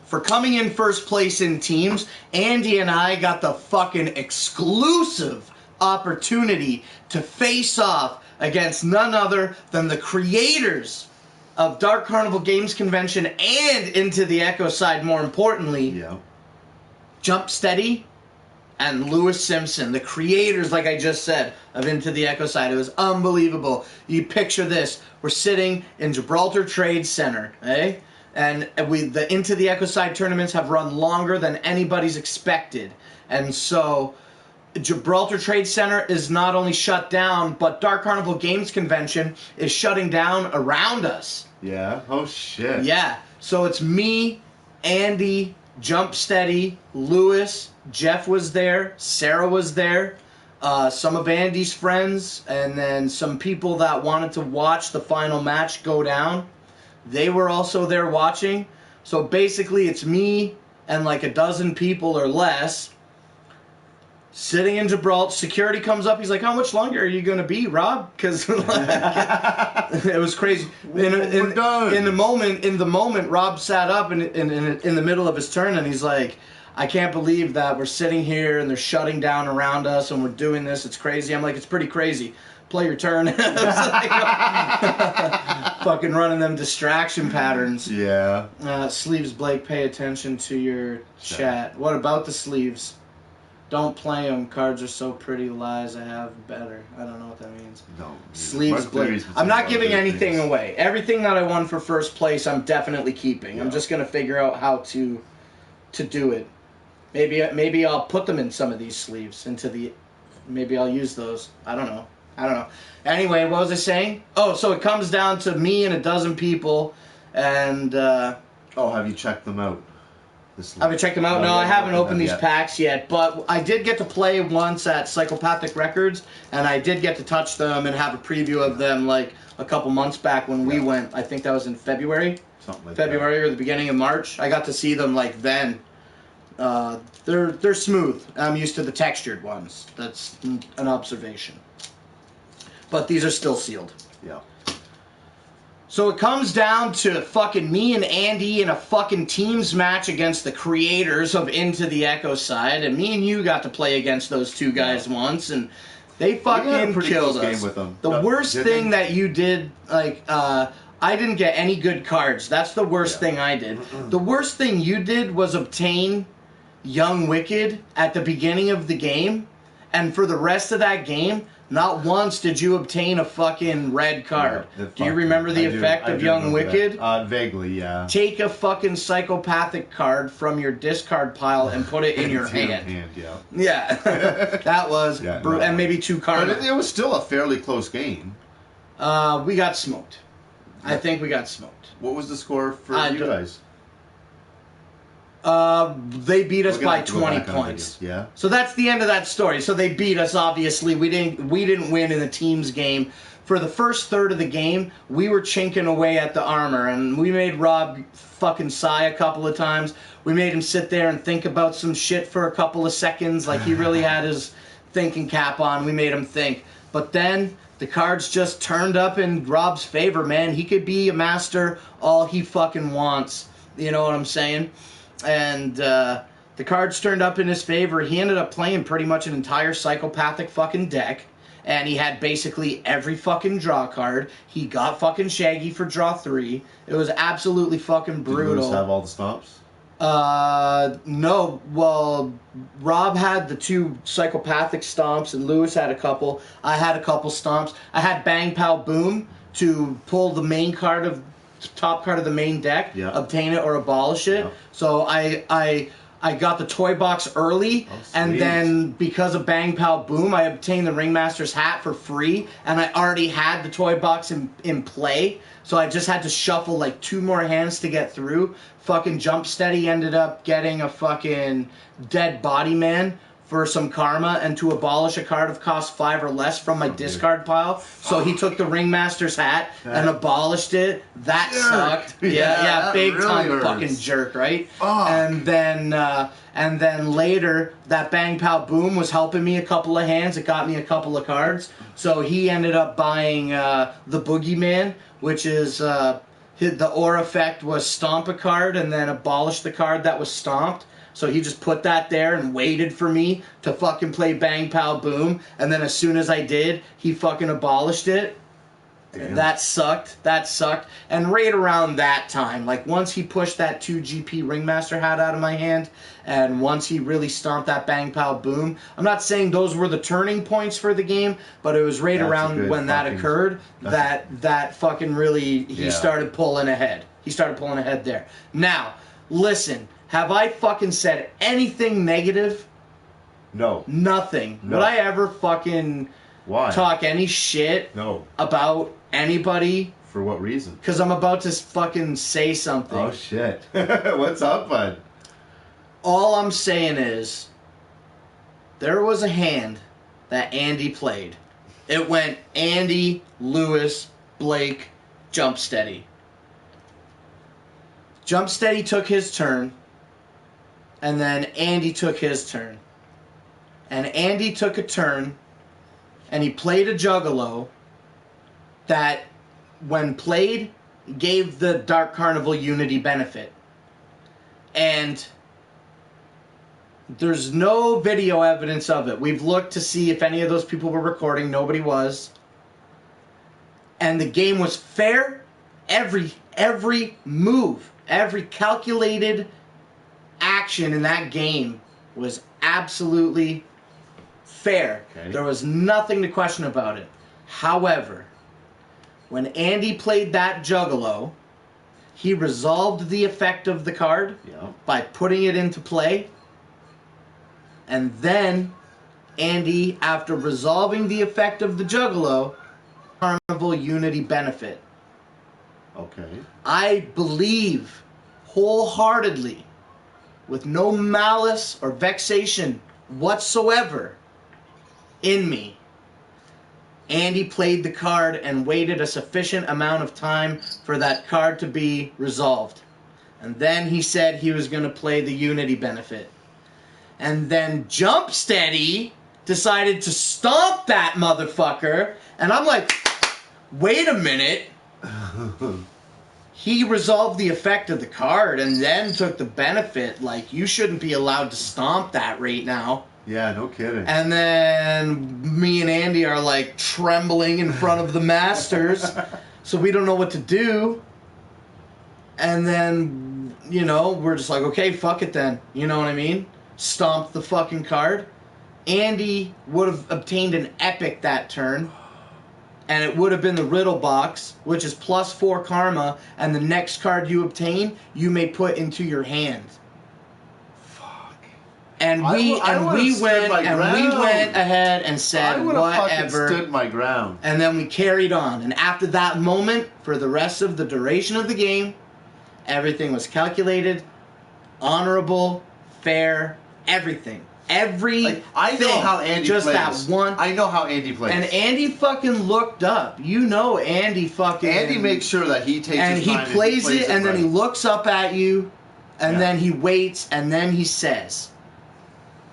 Speaker 3: for coming in first place in teams, Andy and I got the fucking exclusive opportunity to face off against none other than the creators of Dark Carnival Games Convention and Into the Echo Side, more importantly,
Speaker 1: Yeah.
Speaker 3: Jump Steady and Lewis Simpson, the creators, like I just said, of Into the Echo Side. It was unbelievable. You picture this. We're sitting in Gibraltar Trade Center, eh? And the Into the Echo Side tournaments have run longer than anybody's expected. And so Gibraltar Trade Center is not only shut down, but Dark Carnival Games Convention is shutting down around us.
Speaker 1: Yeah. Oh shit.
Speaker 3: Yeah. So it's me, Andy, Jump Steady, Lewis, Jeff was there, Sarah was there, some of Andy's friends, and then some people that wanted to watch the final match go down. They were also there watching. So basically it's me and like a dozen people or less Sitting in Gibraltar, security comes up. He's like, "How much longer are you gonna be, Rob?" Because it was crazy. In the moment, Rob sat up in the middle of his turn, and he's like, "I can't believe that we're sitting here and they're shutting down around us and we're doing this. It's crazy." I'm like, "It's pretty crazy. Play your turn." Fucking running them distraction patterns.
Speaker 1: Yeah.
Speaker 3: Sleeves, Blake, pay attention to your chat. What about the sleeves? Don't play them. Cards are so pretty. Lies I have better. I don't know what that means.
Speaker 1: No.
Speaker 3: Sleeves, Blake. I'm not giving anything away. Everything that I won for first place, I'm definitely keeping. Yeah. I'm just going to figure out how to do it. Maybe I'll put them in some of these sleeves. Maybe I'll use those. I don't know. Anyway, what was I saying? Oh, so it comes down to me and a dozen people, and
Speaker 1: have you checked them out?
Speaker 3: Have you checked them out? No, I haven't opened these packs yet, but I did get to play once at Psychopathic Records, and I did get to touch them and have a preview of them like a couple months back when we went. I think that was in February.
Speaker 1: Something like
Speaker 3: February or the beginning of March. I got to see them like then. They're smooth. I'm used to the textured ones. That's an observation. But these are still sealed.
Speaker 1: Yeah.
Speaker 3: So it comes down to fucking me and Andy in a fucking teams match against the creators of Into the Echo Side, and me and you got to play against those two guys once, and they fucking killed us.
Speaker 1: Game with them.
Speaker 3: The worst thing that you did, like, I didn't get any good cards. That's the worst thing I did. The worst thing you did was obtain Young Wicked at the beginning of the game, and for the rest of that game, not once did you obtain a fucking red card. Do you remember the effect of Young Wicked?
Speaker 1: Vaguely, yeah.
Speaker 3: Take a fucking psychopathic card from your discard pile and put it in your hand. Yeah. That was brutal. And maybe 2 cards.
Speaker 1: But it was still a fairly close game.
Speaker 3: We got smoked. I think we got smoked.
Speaker 1: What was the score for you guys?
Speaker 3: They beat us by 20 points.
Speaker 1: Yeah.
Speaker 3: So that's the end of that story. So they beat us, obviously. We didn't win in the teams game. For the first third of the game, we were chinking away at the armor, and we made Rob fucking sigh a couple of times. We made him sit there and think about some shit for a couple of seconds, like he really had his thinking cap on. We made him think. But then the cards just turned up in Rob's favor, man. He could be a master all he fucking wants. You know what I'm saying? And the cards turned up in his favor. He ended up playing pretty much an entire psychopathic fucking deck. And he had basically every fucking draw card. He got fucking Shaggy for draw 3. It was absolutely fucking brutal.
Speaker 1: Did Lewis have all the stomps?
Speaker 3: No. Well, Rob had the 2 psychopathic stomps, and Lewis had a couple. I had a couple stomps. I had Bang Pow Boom to pull the main card of top card of the main deck, obtain it or abolish it. So I got the toy box early, and then because of Bang Pow Boom, I obtained the Ringmaster's hat for free, and I already had the toy box in play, so I just had to shuffle like 2 more hands to get through. Fucking Jump Steady ended up getting a fucking Dead Body Man for some karma and to abolish a card of cost 5 or less from my discard pile. So he took the Ringmaster's hat and abolished it. That sucked. Yeah, big really time fucking jerk, right? And then later, that Bang Pow Boom was helping me a couple of hands. It got me a couple of cards. So he ended up buying the Boogeyman, which is the aura effect was stomp a card and then abolish the card that was stomped. So he just put that there and waited for me to fucking play Bang Pow Boom. And then as soon as I did, he fucking abolished it. Damn. That sucked. And right around that time, like once he pushed that 2 GP Ringmaster hat out of my hand, and once he really stomped that Bang Pow Boom, I'm not saying those were the turning points for the game, but it was right around when that occurred that fucking really, he started pulling ahead. He started pulling ahead there. Now, listen. Have I fucking said anything negative?
Speaker 1: No.
Speaker 3: Nothing. No. Would I ever fucking talk any shit about anybody?
Speaker 1: For what reason?
Speaker 3: Because I'm about to fucking say something.
Speaker 1: Oh, shit. What's up, bud?
Speaker 3: All I'm saying is, there was a hand that Andy played. It went Andy, Lewis, Blake, Jump Steady. Jump Steady took his turn. And then Andy took his turn. and Andy took a turn, and he played a juggalo that, when played, gave the Dark Carnival Unity benefit. And there's no video evidence of it. We've looked to see if any of those people were recording. Nobody was. And the game was fair. Every move, every calculated action in that game was absolutely fair.
Speaker 1: Okay.
Speaker 3: There was nothing to question about it. However, when Andy played that juggalo, he resolved the effect of the card by putting it into play. And then Andy, after resolving the effect of the juggalo, Carnival Unity benefit.
Speaker 1: Okay.
Speaker 3: I believe wholeheartedly, with no malice or vexation whatsoever in me, Andy played the card and waited a sufficient amount of time for that card to be resolved. And then he said he was going to play the Unity benefit. And then Jump Steady decided to stomp that motherfucker. And I'm like, wait a minute. He resolved the effect of the card and then took the benefit. Like, you shouldn't be allowed to stomp that right now.
Speaker 1: Yeah, no kidding.
Speaker 3: And then me and Andy are like trembling in front of the masters. So we don't know what to do. And then, you know, we're just like, okay, fuck it then. You know what I mean? Stomp the fucking card. Andy would have obtained an epic that turn. And it would have been the riddle box, which is +4 karma, and the next card you obtain, you may put into your hand.
Speaker 1: Fuck.
Speaker 3: And we went ahead and said whatever.
Speaker 1: Stood my ground.
Speaker 3: And then we carried on. And after that moment, for the rest of the duration of the game, everything was calculated, honorable, fair, everything. Everything.
Speaker 1: I know how Andy
Speaker 3: just
Speaker 1: plays.
Speaker 3: that one.
Speaker 1: I know how Andy plays.
Speaker 3: And Andy fucking looked up. You know Andy fucking...
Speaker 1: Andy makes sure that he takes
Speaker 3: and
Speaker 1: his
Speaker 3: he
Speaker 1: time.
Speaker 3: plays
Speaker 1: and he
Speaker 3: it, and then
Speaker 1: right.
Speaker 3: he looks up at you, and then he waits, and then he says.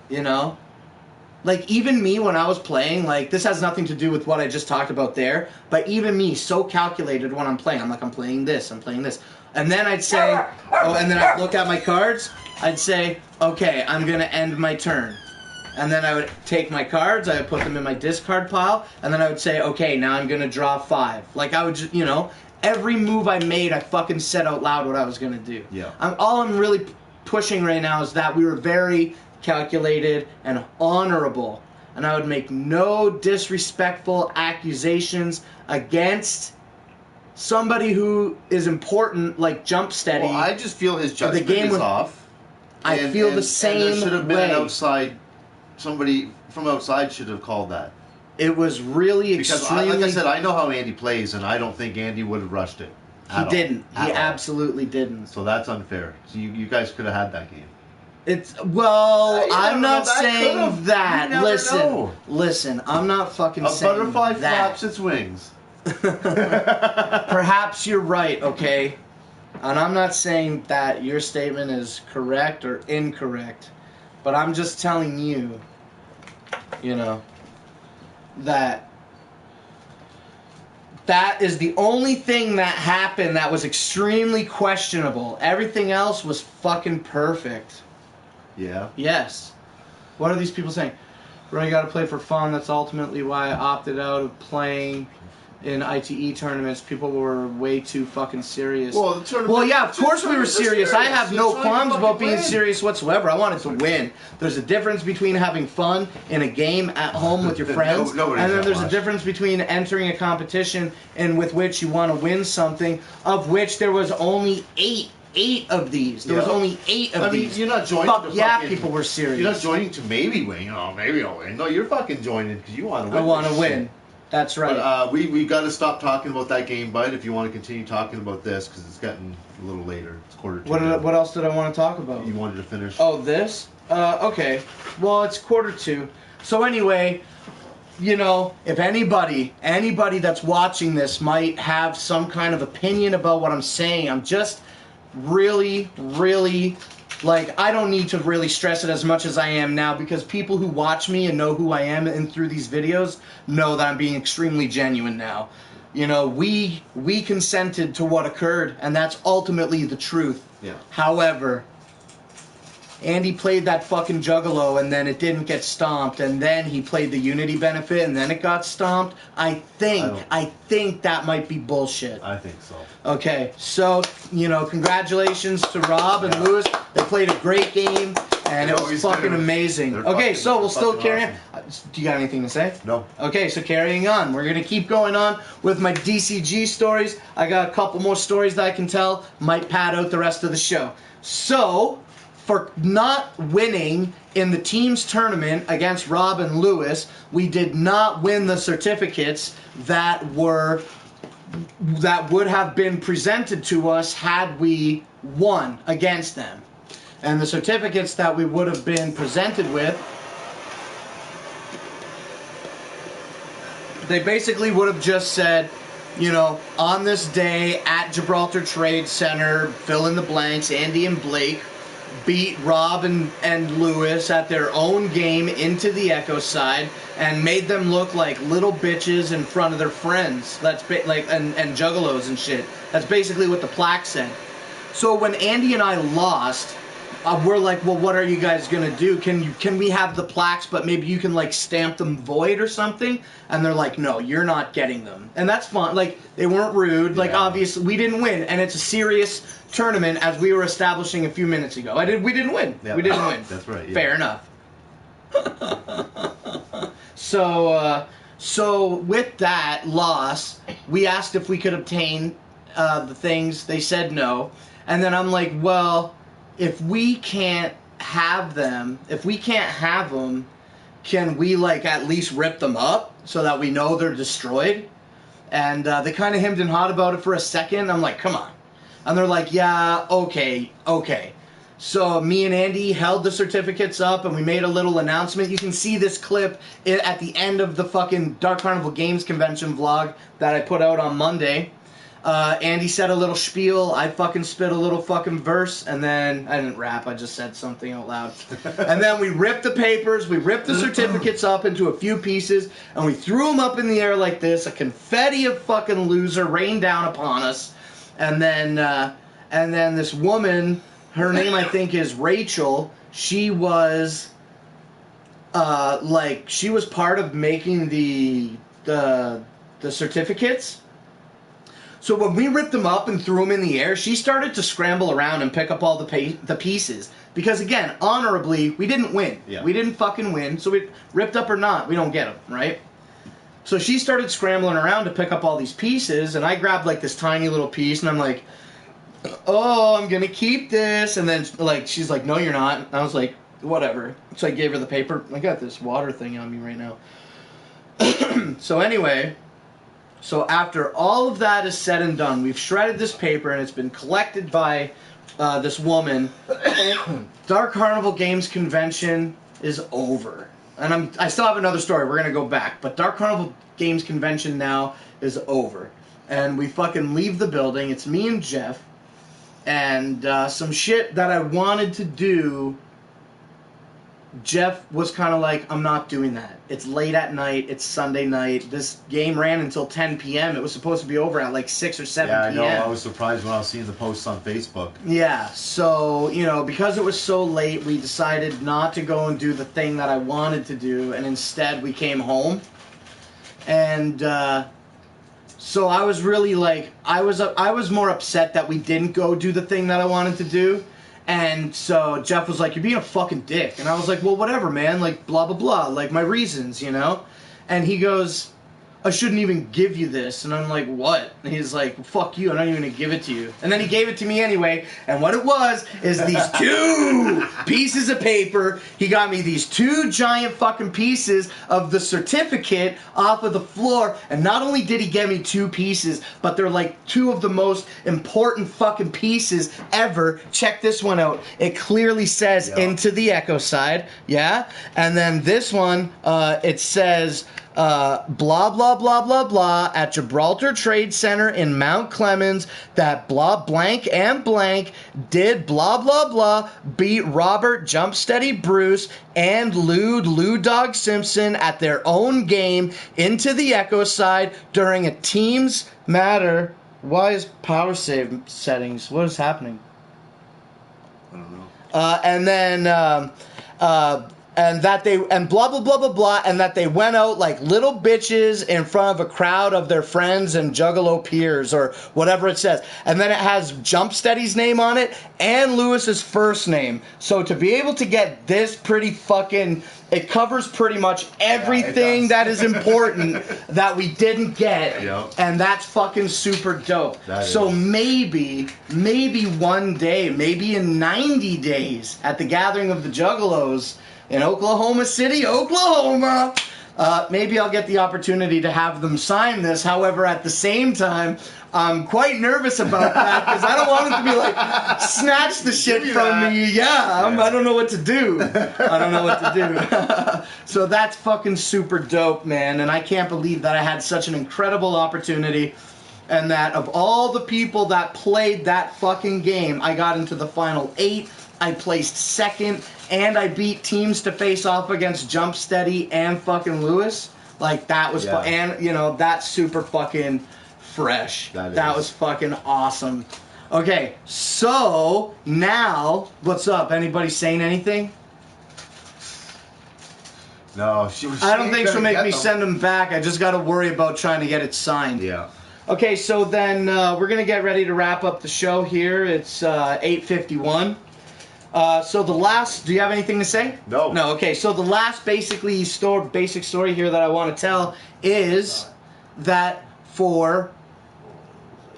Speaker 3: You know? Like, even me, when I was playing, like, this has nothing to do with what I just talked about there, but even me, so calculated when I'm playing. I'm like, I'm playing this, I'm playing this. And then I'd say, and then I'd look at my cards, I'd say, okay, I'm going to end my turn. And then I would take my cards, I would put them in my discard pile, and then I would say, okay, now I'm going to draw 5. Like, I would just, you know, every move I made, I fucking said out loud what I was going to do.
Speaker 1: Yeah.
Speaker 3: All I'm really pushing right now is that we were very calculated and honorable. And I would make no disrespectful accusations against somebody who is important, like Jump Steady.
Speaker 1: Well, I just feel his judgment is off.
Speaker 3: I feel the same way.
Speaker 1: There should have been an outside, somebody from outside should have called that.
Speaker 3: It was really extremely...
Speaker 1: Like I said, I know how Andy plays, and I don't think Andy would have rushed it.
Speaker 3: He didn't. He absolutely didn't.
Speaker 1: So that's unfair. So you guys could have had that game.
Speaker 3: I'm not saying that.
Speaker 1: Listen,
Speaker 3: Listen, I'm not fucking saying that.
Speaker 1: A butterfly flaps its wings.
Speaker 3: Perhaps you're right, okay? And I'm not saying that your statement is correct or incorrect, but I'm just telling you, you know, that is the only thing that happened that was extremely questionable. Everything else was fucking perfect.
Speaker 1: Yeah.
Speaker 3: Yes. What are these people saying? Roy, got to play for fun. That's ultimately why I opted out of playing in ITE tournaments. People were way too fucking serious. Well, yeah, of course we were serious. I have no qualms about being serious whatsoever. I wanted to win. There's a difference between having fun in a game at home with your friends, and then there's a difference between entering a competition in with which you want to win something, of which there was only 8 of these. There was only 8 of these.
Speaker 1: I mean, you're not joining.
Speaker 3: Fuck yeah, people were serious.
Speaker 1: You're not joining to maybe win. Oh, maybe I'll win. No, you're fucking joining because you want to win.
Speaker 3: I want to win. That's right.
Speaker 1: But we got to stop talking about that game, bud. If you want to continue talking about this, because it's getting a little later. It's 1:45.
Speaker 3: What else did I want to talk about?
Speaker 1: You wanted to finish.
Speaker 3: Oh, this? Okay. Well, it's 1:45. So anyway, you know, if anybody that's watching this might have some kind of opinion about what I'm saying, I'm just really, really like, I don't need to really stress it as much as I am now because people who watch me and know who I am and through these videos know that I'm being extremely genuine now. You know, we consented to what occurred, and that's ultimately the truth.
Speaker 1: Yeah.
Speaker 3: However, Andy played that fucking juggalo, and then it didn't get stomped, and then he played the Unity benefit, and then it got stomped. I think that might be bullshit.
Speaker 1: I think so.
Speaker 3: Okay, so, you know, congratulations to Rob and Lewis. They played a great game, and it was fucking amazing. Okay, so we'll still carry on. Do you got anything to say?
Speaker 1: No.
Speaker 3: Okay, so carrying on. We're going to keep going on with my DCG stories. I got a couple more stories that I can tell. Might pad out the rest of the show. So, for not winning in the team's tournament against Rob and Lewis, we did not win the certificates that would have been presented to us had we won against them. And the certificates that we would have been presented with, they basically would have just said, you know, on this day at Gibraltar Trade Center, fill in the blanks, Andy and Blake beat Rob and Lewis at their own game into the Echo side and made them look like little bitches in front of their friends. That's and juggalos and shit. That's basically what the plaque said. So when Andy and I lost, we're like, well, what are you guys gonna do? Can we have the plaques, but maybe you can like stamp them void or something? And they're like, no, you're not getting them. And that's fine. Like, they weren't rude. Like, obviously we didn't win, and it's a serious tournament, as we were establishing a few minutes ago. We didn't win.
Speaker 1: Yeah,
Speaker 3: we didn't win.
Speaker 1: That's right. Yeah.
Speaker 3: Fair enough. So with that loss, we asked if we could obtain the things. They said no. And then I'm like, well, if we can't have them, can we like at least rip them up so that we know they're destroyed? And they kind of hemmed and hawed about it for a second. I'm like, come on. And they're like, yeah, okay. So me and Andy held the certificates up, and we made a little announcement. You can see this clip at the end of the fucking Dark Carnival Games Convention vlog that I put out on Monday. Andy said a little spiel, I fucking spit a little fucking verse, and then I didn't rap, I just said something out loud. And then we ripped the papers, we ripped the certificates up into a few pieces, and we threw them up in the air like this. A confetti of fucking loser rained down upon us. And then this woman, her name I think is Rachel, she was she was part of making the certificates. So when we ripped them up and threw them in the air, she started to scramble around and pick up all the pieces. Because again, honorably, we didn't win.
Speaker 1: Yeah.
Speaker 3: We didn't fucking win. So we ripped up or not, we don't get them, right? So she started scrambling around to pick up all these pieces, and I grabbed like this tiny little piece, and I'm like, oh, I'm gonna keep this. And then like she's like, no, you're not. And I was like, whatever. So I gave her the paper. I got this water thing on me right now. So anyway, so after all of that is said and done, we've shredded this paper, and it's been collected by this woman. Dark Carnival Games Convention is over. And I still have another story. We're going to go back. But Dark Carnival Games Convention now is over. And we fucking leave the building. It's me and Jeff. And some shit that I wanted to do, Jeff was kind of like, I'm not doing that. It's late at night. It's Sunday night. This game ran until 10 p.m. It was supposed to be over at like 6 or 7 p.m.
Speaker 1: Yeah, I know. I was surprised when I was seeing the posts on Facebook.
Speaker 3: Yeah, so, you know, because it was so late, we decided not to go and do the thing that I wanted to do, and instead we came home. And so I was really like, I was more upset that we didn't go do the thing that I wanted to do. And so Jeff was like, you're being a fucking dick. And I was like, well, whatever, man. Like, blah, blah, blah. Like, my reasons, you know? And he goes, I shouldn't even give you this. And I'm like, what? And he's like, fuck you. I'm not even going to give it to you. And then he gave it to me anyway. And what it was is these 2 pieces of paper. He got me these 2 giant fucking pieces of the certificate off of the floor. And not only did he get me 2 pieces, but they're like 2 of the most important fucking pieces ever. Check this one out. It clearly says into the Echo side. Yeah? And then this one, it says blah, blah, blah, blah, blah, at Gibraltar Trade Center in Mount Clemens, that blah, blank and blank did blah, blah, blah, beat Robert Jumpsteady Bruce and Lou Dog Simpson at their own game into the Echo side during a team's matter. Why is power save settings? What is happening?
Speaker 1: I don't know.
Speaker 3: And blah blah blah blah blah, and that they went out like little bitches in front of a crowd of their friends and juggalo peers or whatever it says, and then it has Jumpsteady's name on it and Lewis's first name. So to be able to get this pretty fucking, it covers pretty much everything that is important that we didn't get, and that's fucking super dope. So maybe one day, maybe in 90 days, at the gathering of the Juggalos in Oklahoma City, Oklahoma, maybe I'll get the opportunity to have them sign this. However, at the same time, I'm quite nervous about that because I don't want them to be like, snatch the shit from me. I don't know what to do. So that's fucking super dope, man. And I can't believe that I had such an incredible opportunity, and that of all the people that played that fucking game, I got into the final 8. I placed second, and I beat teams to face off against Jumpsteady and fucking Lewis. Like, that was and you know, that's super fucking fresh. That was fucking awesome. Okay, so now what's up? Anybody saying anything?
Speaker 1: No,
Speaker 3: I don't think she'll make me send them back. I just got to worry about trying to get it signed.
Speaker 1: Yeah.
Speaker 3: Okay, so then we're gonna get ready to wrap up the show here. It's 8:51. So the last, do you have anything to say?
Speaker 1: No.
Speaker 3: No, okay. So the last basic story here that I want to tell is that for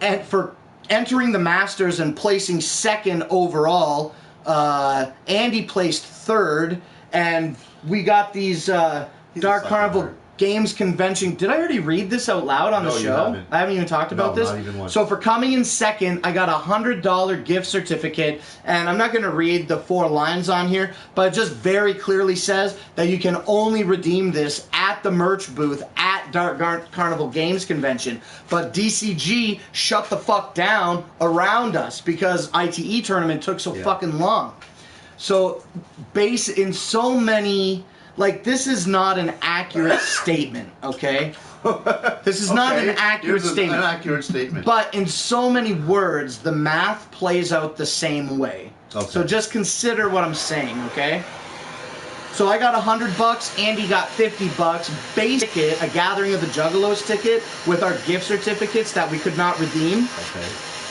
Speaker 3: entering the Masters and placing second overall, Andy placed third, and we got these Dark Carnival Games Convention. Did I already read this out loud on the show?
Speaker 1: You haven't.
Speaker 3: I haven't even talked about this.
Speaker 1: Not even once.
Speaker 3: So for coming in second, I got a $100 gift certificate, and I'm not going to read the 4 lines on here, but it just very clearly says that you can only redeem this at the merch booth at Dark Carnival Games Convention. But DCG shut the fuck down around us because ITE tournament took so fucking long. So in so many... Like, this is not an accurate statement, okay? This is not an accurate statement.
Speaker 1: An accurate statement.
Speaker 3: But in so many words, the math plays out the same way.
Speaker 1: Okay.
Speaker 3: So just consider what I'm saying, okay? So I got $100, Andy got $50. Basic, a Gathering of the Juggalos ticket with our gift certificates that we could not redeem.
Speaker 1: Okay.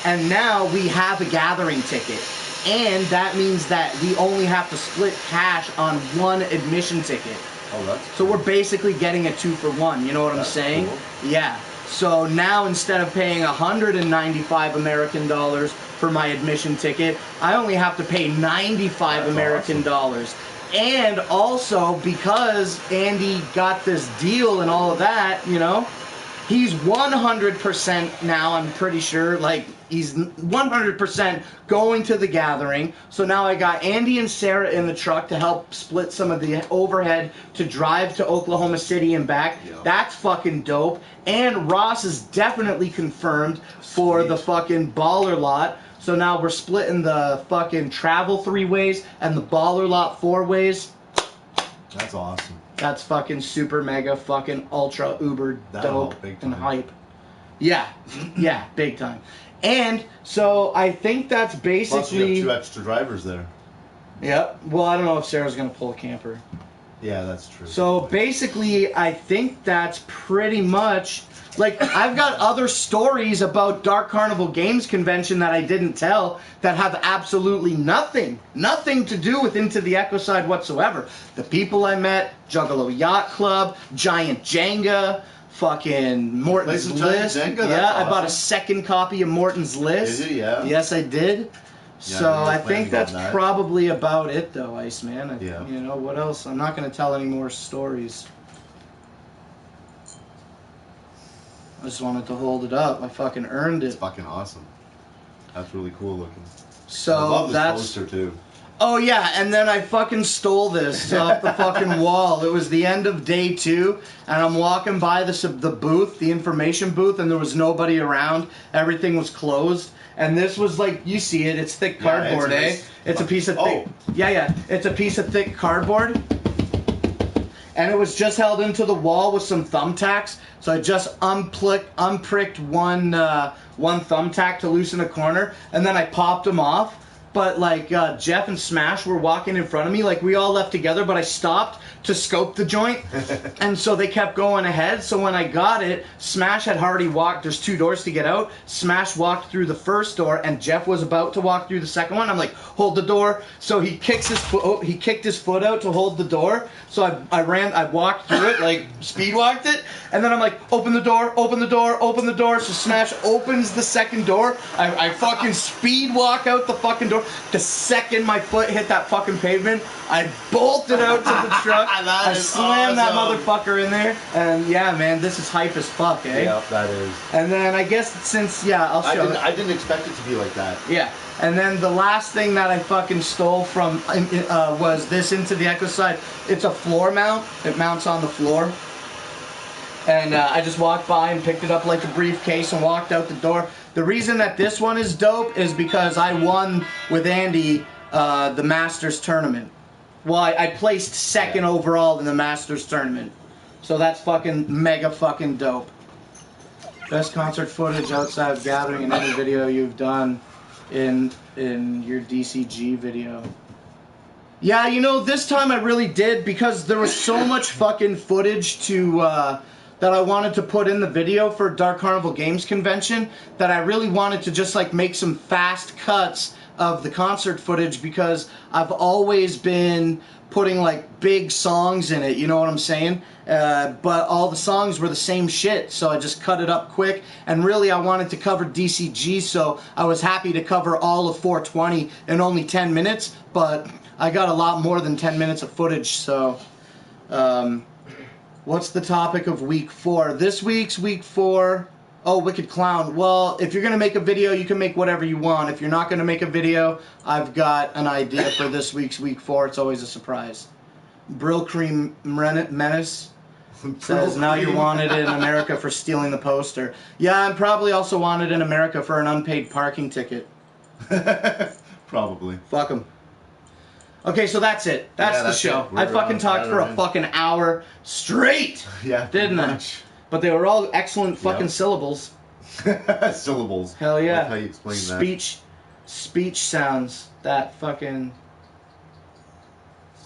Speaker 3: And now we have a Gathering ticket. And that means that we only have to split cash on one admission ticket.
Speaker 1: Oh, that's
Speaker 3: so we're basically getting a 2-for-1. You know what I'm saying?
Speaker 1: Cool.
Speaker 3: Yeah. So now instead of paying $195 American dollars for my admission ticket, I only have to pay $95 American dollars. And also because Andy got this deal and all of that, you know, he's 100% now, I'm pretty sure, like, he's 100% going to the gathering. So now I got Andy and Sarah in the truck to help split some of the overhead to drive to Oklahoma City and back. Yep. That's fucking dope. And Ross is definitely confirmed for the fucking baller lot. So now we're splitting the fucking travel 3 ways and the baller lot 4 ways.
Speaker 1: That's awesome.
Speaker 3: That's fucking super mega fucking ultra uber dope and hype. Yeah, yeah, big time. And so I think that's basically.
Speaker 1: Plus you have 2 extra drivers there.
Speaker 3: Yep. Well, I don't know if Sarah's gonna pull a camper.
Speaker 1: Yeah, that's true.
Speaker 3: So basically, I think that's pretty much. Like, I've got other stories about Dark Carnival Games Convention that I didn't tell that have absolutely nothing to do with Into the Echo Side whatsoever. The people I met, Juggalo Yacht Club, Giant Jenga, fucking Morton's List.
Speaker 1: Jenga?
Speaker 3: Yeah, I bought a second copy of Morton's List.
Speaker 1: Did you? Yeah.
Speaker 3: Yes, I did. So I think that's
Speaker 1: that.
Speaker 3: probably about it, though, Iceman.
Speaker 1: Yeah.
Speaker 3: You know, what else? I'm not going to tell any more stories. I just wanted to hold it up. I fucking earned it.
Speaker 1: It's fucking awesome. That's really cool looking.
Speaker 3: So
Speaker 1: I love this
Speaker 3: that's
Speaker 1: poster too.
Speaker 3: Oh yeah, and then I fucking stole this off the fucking wall. It was the end of day 2, and I'm walking by the booth, the information booth, and there was nobody around. Everything was closed. And this was like, you see it, it's thick cardboard,
Speaker 1: it's nice.
Speaker 3: It's a piece of thick, it's a piece of thick cardboard. And it was just held into the wall with some thumbtacks. So I just unpricked one thumbtack to loosen a corner, and then I popped them off. But like Jeff and Smash were walking in front of me, like we all left together, but I stopped to scope the joint, and so they kept going ahead. So when I got it, Smash had already walked. There's 2 doors to get out. Smash walked through the first door, and Jeff was about to walk through the second one. I'm like, hold the door. So he kicks his foot. Oh, he kicked his foot out to hold the door. So I walked through it, like speed walked it, and then I'm like, open the door, open the door, open the door. So Smash opens the second door. I fucking speed walk out the fucking door. The second my foot hit that fucking pavement, I bolted out to the truck. I slammed that motherfucker in there, and yeah, man, this is hype as fuck, eh?
Speaker 1: Yeah, that is.
Speaker 3: And then I guess since I'll show
Speaker 1: I didn't expect it to be like that.
Speaker 3: Yeah, and then the last thing that I fucking stole from was this Into the Echo side. It's a floor mount. It mounts on the floor. And I just walked by and picked it up like a briefcase and walked out the door. The reason that this one is dope is because I won with Andy the Masters tournament. Well, I placed second overall in the Masters tournament. So that's fucking mega fucking dope. Best concert footage outside of gathering in any video you've done in your DCG video. Yeah, you know, this time I really did, because there was so much fucking footage to that I wanted to put in the video for Dark Carnival Games Convention, that I really wanted to just like make some fast cuts of the concert footage, because I've always been putting like big songs in it, you know what I'm saying? But all the songs were the same shit, so I just cut it up quick. And really I wanted to cover DCG, so I was happy to cover all of 420 in only 10 minutes, but I got a lot more than 10 minutes of footage. So what's the topic of week 4? This week's week 4. Oh, Wicked Clown. Well, if you're going to make a video, you can make whatever you want. If you're not going to make a video, I've got an idea for this week's week 4. It's always a surprise. Brill Cream Menace says, now you're wanted in America for stealing the poster. Yeah, I'm probably also wanted in America for an unpaid parking ticket.
Speaker 1: Probably.
Speaker 3: Fuck them. Okay, so that's it. That's the show. I fucking talked for a fucking hour straight.
Speaker 1: Yeah.
Speaker 3: Didn't I? But they were all excellent fucking syllables.
Speaker 1: Syllables.
Speaker 3: Hell yeah.
Speaker 1: That's how you explain that.
Speaker 3: Speech sounds. That fucking...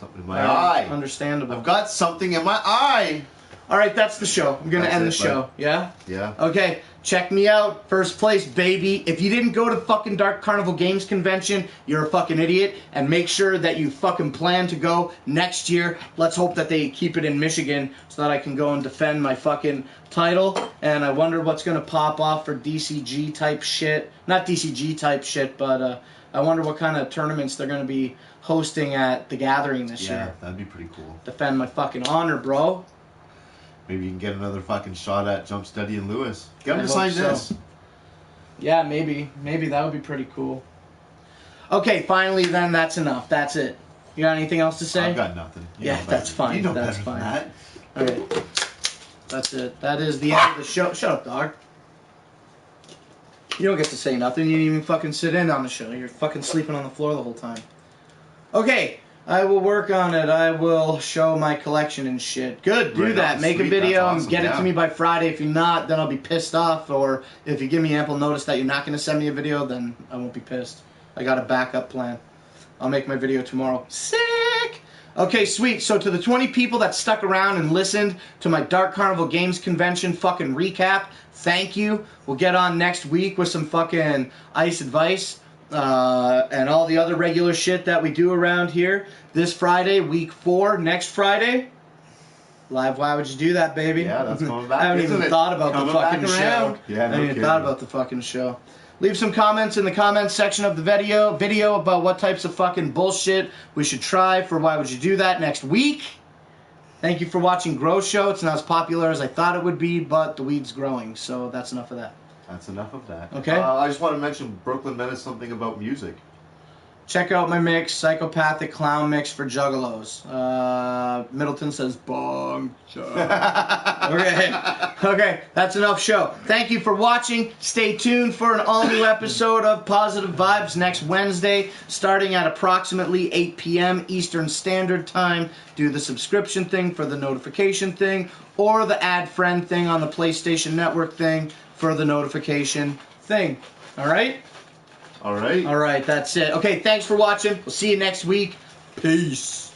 Speaker 1: Something in my eye.
Speaker 3: Understandable.
Speaker 1: I've got something in my eye.
Speaker 3: Alright, that's the show. I'm going to end the show. Yeah?
Speaker 1: Yeah.
Speaker 3: Okay, check me out. First place, baby. If you didn't go to fucking Dark Carnival Games Convention, you're a fucking idiot. And make sure that you fucking plan to go next year. Let's hope that they keep it in Michigan so that I can go and defend my fucking title. And I wonder what's going to pop off for DCG type shit. Not DCG type shit, but I wonder what kind of tournaments they're going to be hosting at the Gathering this year.
Speaker 1: Yeah, that'd be pretty cool.
Speaker 3: Defend my fucking honor, bro.
Speaker 1: Maybe you can get another fucking shot at Jump Steady and Lewis. Get him to sign this.
Speaker 3: Yeah, maybe. Maybe that would be pretty cool. Okay, finally then, that's enough. That's it. You got anything else to say?
Speaker 1: I've got nothing.
Speaker 3: Yeah, that's fine.
Speaker 1: You know
Speaker 3: That's
Speaker 1: better than
Speaker 3: fine.
Speaker 1: that.
Speaker 3: Okay. That's it. That is the end of the show. Shut up, dog. You don't get to say nothing. You didn't even fucking sit in on the show. You're fucking sleeping on the floor the whole time. Okay. I will work on it. I will show my collection and shit. Good, do
Speaker 1: Right
Speaker 3: that.
Speaker 1: on,
Speaker 3: Make
Speaker 1: sweet,
Speaker 3: a video
Speaker 1: that's
Speaker 3: and
Speaker 1: awesome,
Speaker 3: get it
Speaker 1: yeah.
Speaker 3: to me by Friday. If you're not, then I'll be pissed off. Or if you give me ample notice that you're not going to send me a video, then I won't be pissed. I got a backup plan. I'll make my video tomorrow. Sick! Okay, sweet. So to the 20 people that stuck around and listened to my Dark Carnival Games Convention fucking recap, thank you. We'll get on next week with some fucking ice advice. And all the other regular shit that we do around here. This Friday, week 4, next Friday, live Why Would You Do That, baby?
Speaker 1: Yeah, that's coming back.
Speaker 3: I haven't
Speaker 1: isn't
Speaker 3: even
Speaker 1: it?
Speaker 3: thought about
Speaker 1: Coming
Speaker 3: the fucking
Speaker 1: back
Speaker 3: show.
Speaker 1: around. Yeah,
Speaker 3: I haven't even
Speaker 1: kidding.
Speaker 3: thought about the fucking show. Leave some comments in the comments section of the video about what types of fucking bullshit we should try for Why Would You Do That next week. Thank you for watching Grow Show. It's not as popular as I thought it would be, but the weed's growing, so that's enough of that.
Speaker 1: That's enough of that.
Speaker 3: Okay.
Speaker 1: I just want to mention Brooklyn Menace something about music.
Speaker 3: Check out my mix, Psychopathic Clown Mix for Juggalos. Middleton says bong. Okay, that's enough show. Thank you for watching. Stay tuned for an all-new episode of Positive Vibes next Wednesday, starting at approximately 8 p.m. Eastern Standard Time. Do the subscription thing for the notification thing, or the add friend thing on the PlayStation Network thing for the notification thing. All right?
Speaker 1: All right.
Speaker 3: All right, that's it. Okay, thanks for watching. We'll see you next week. Peace.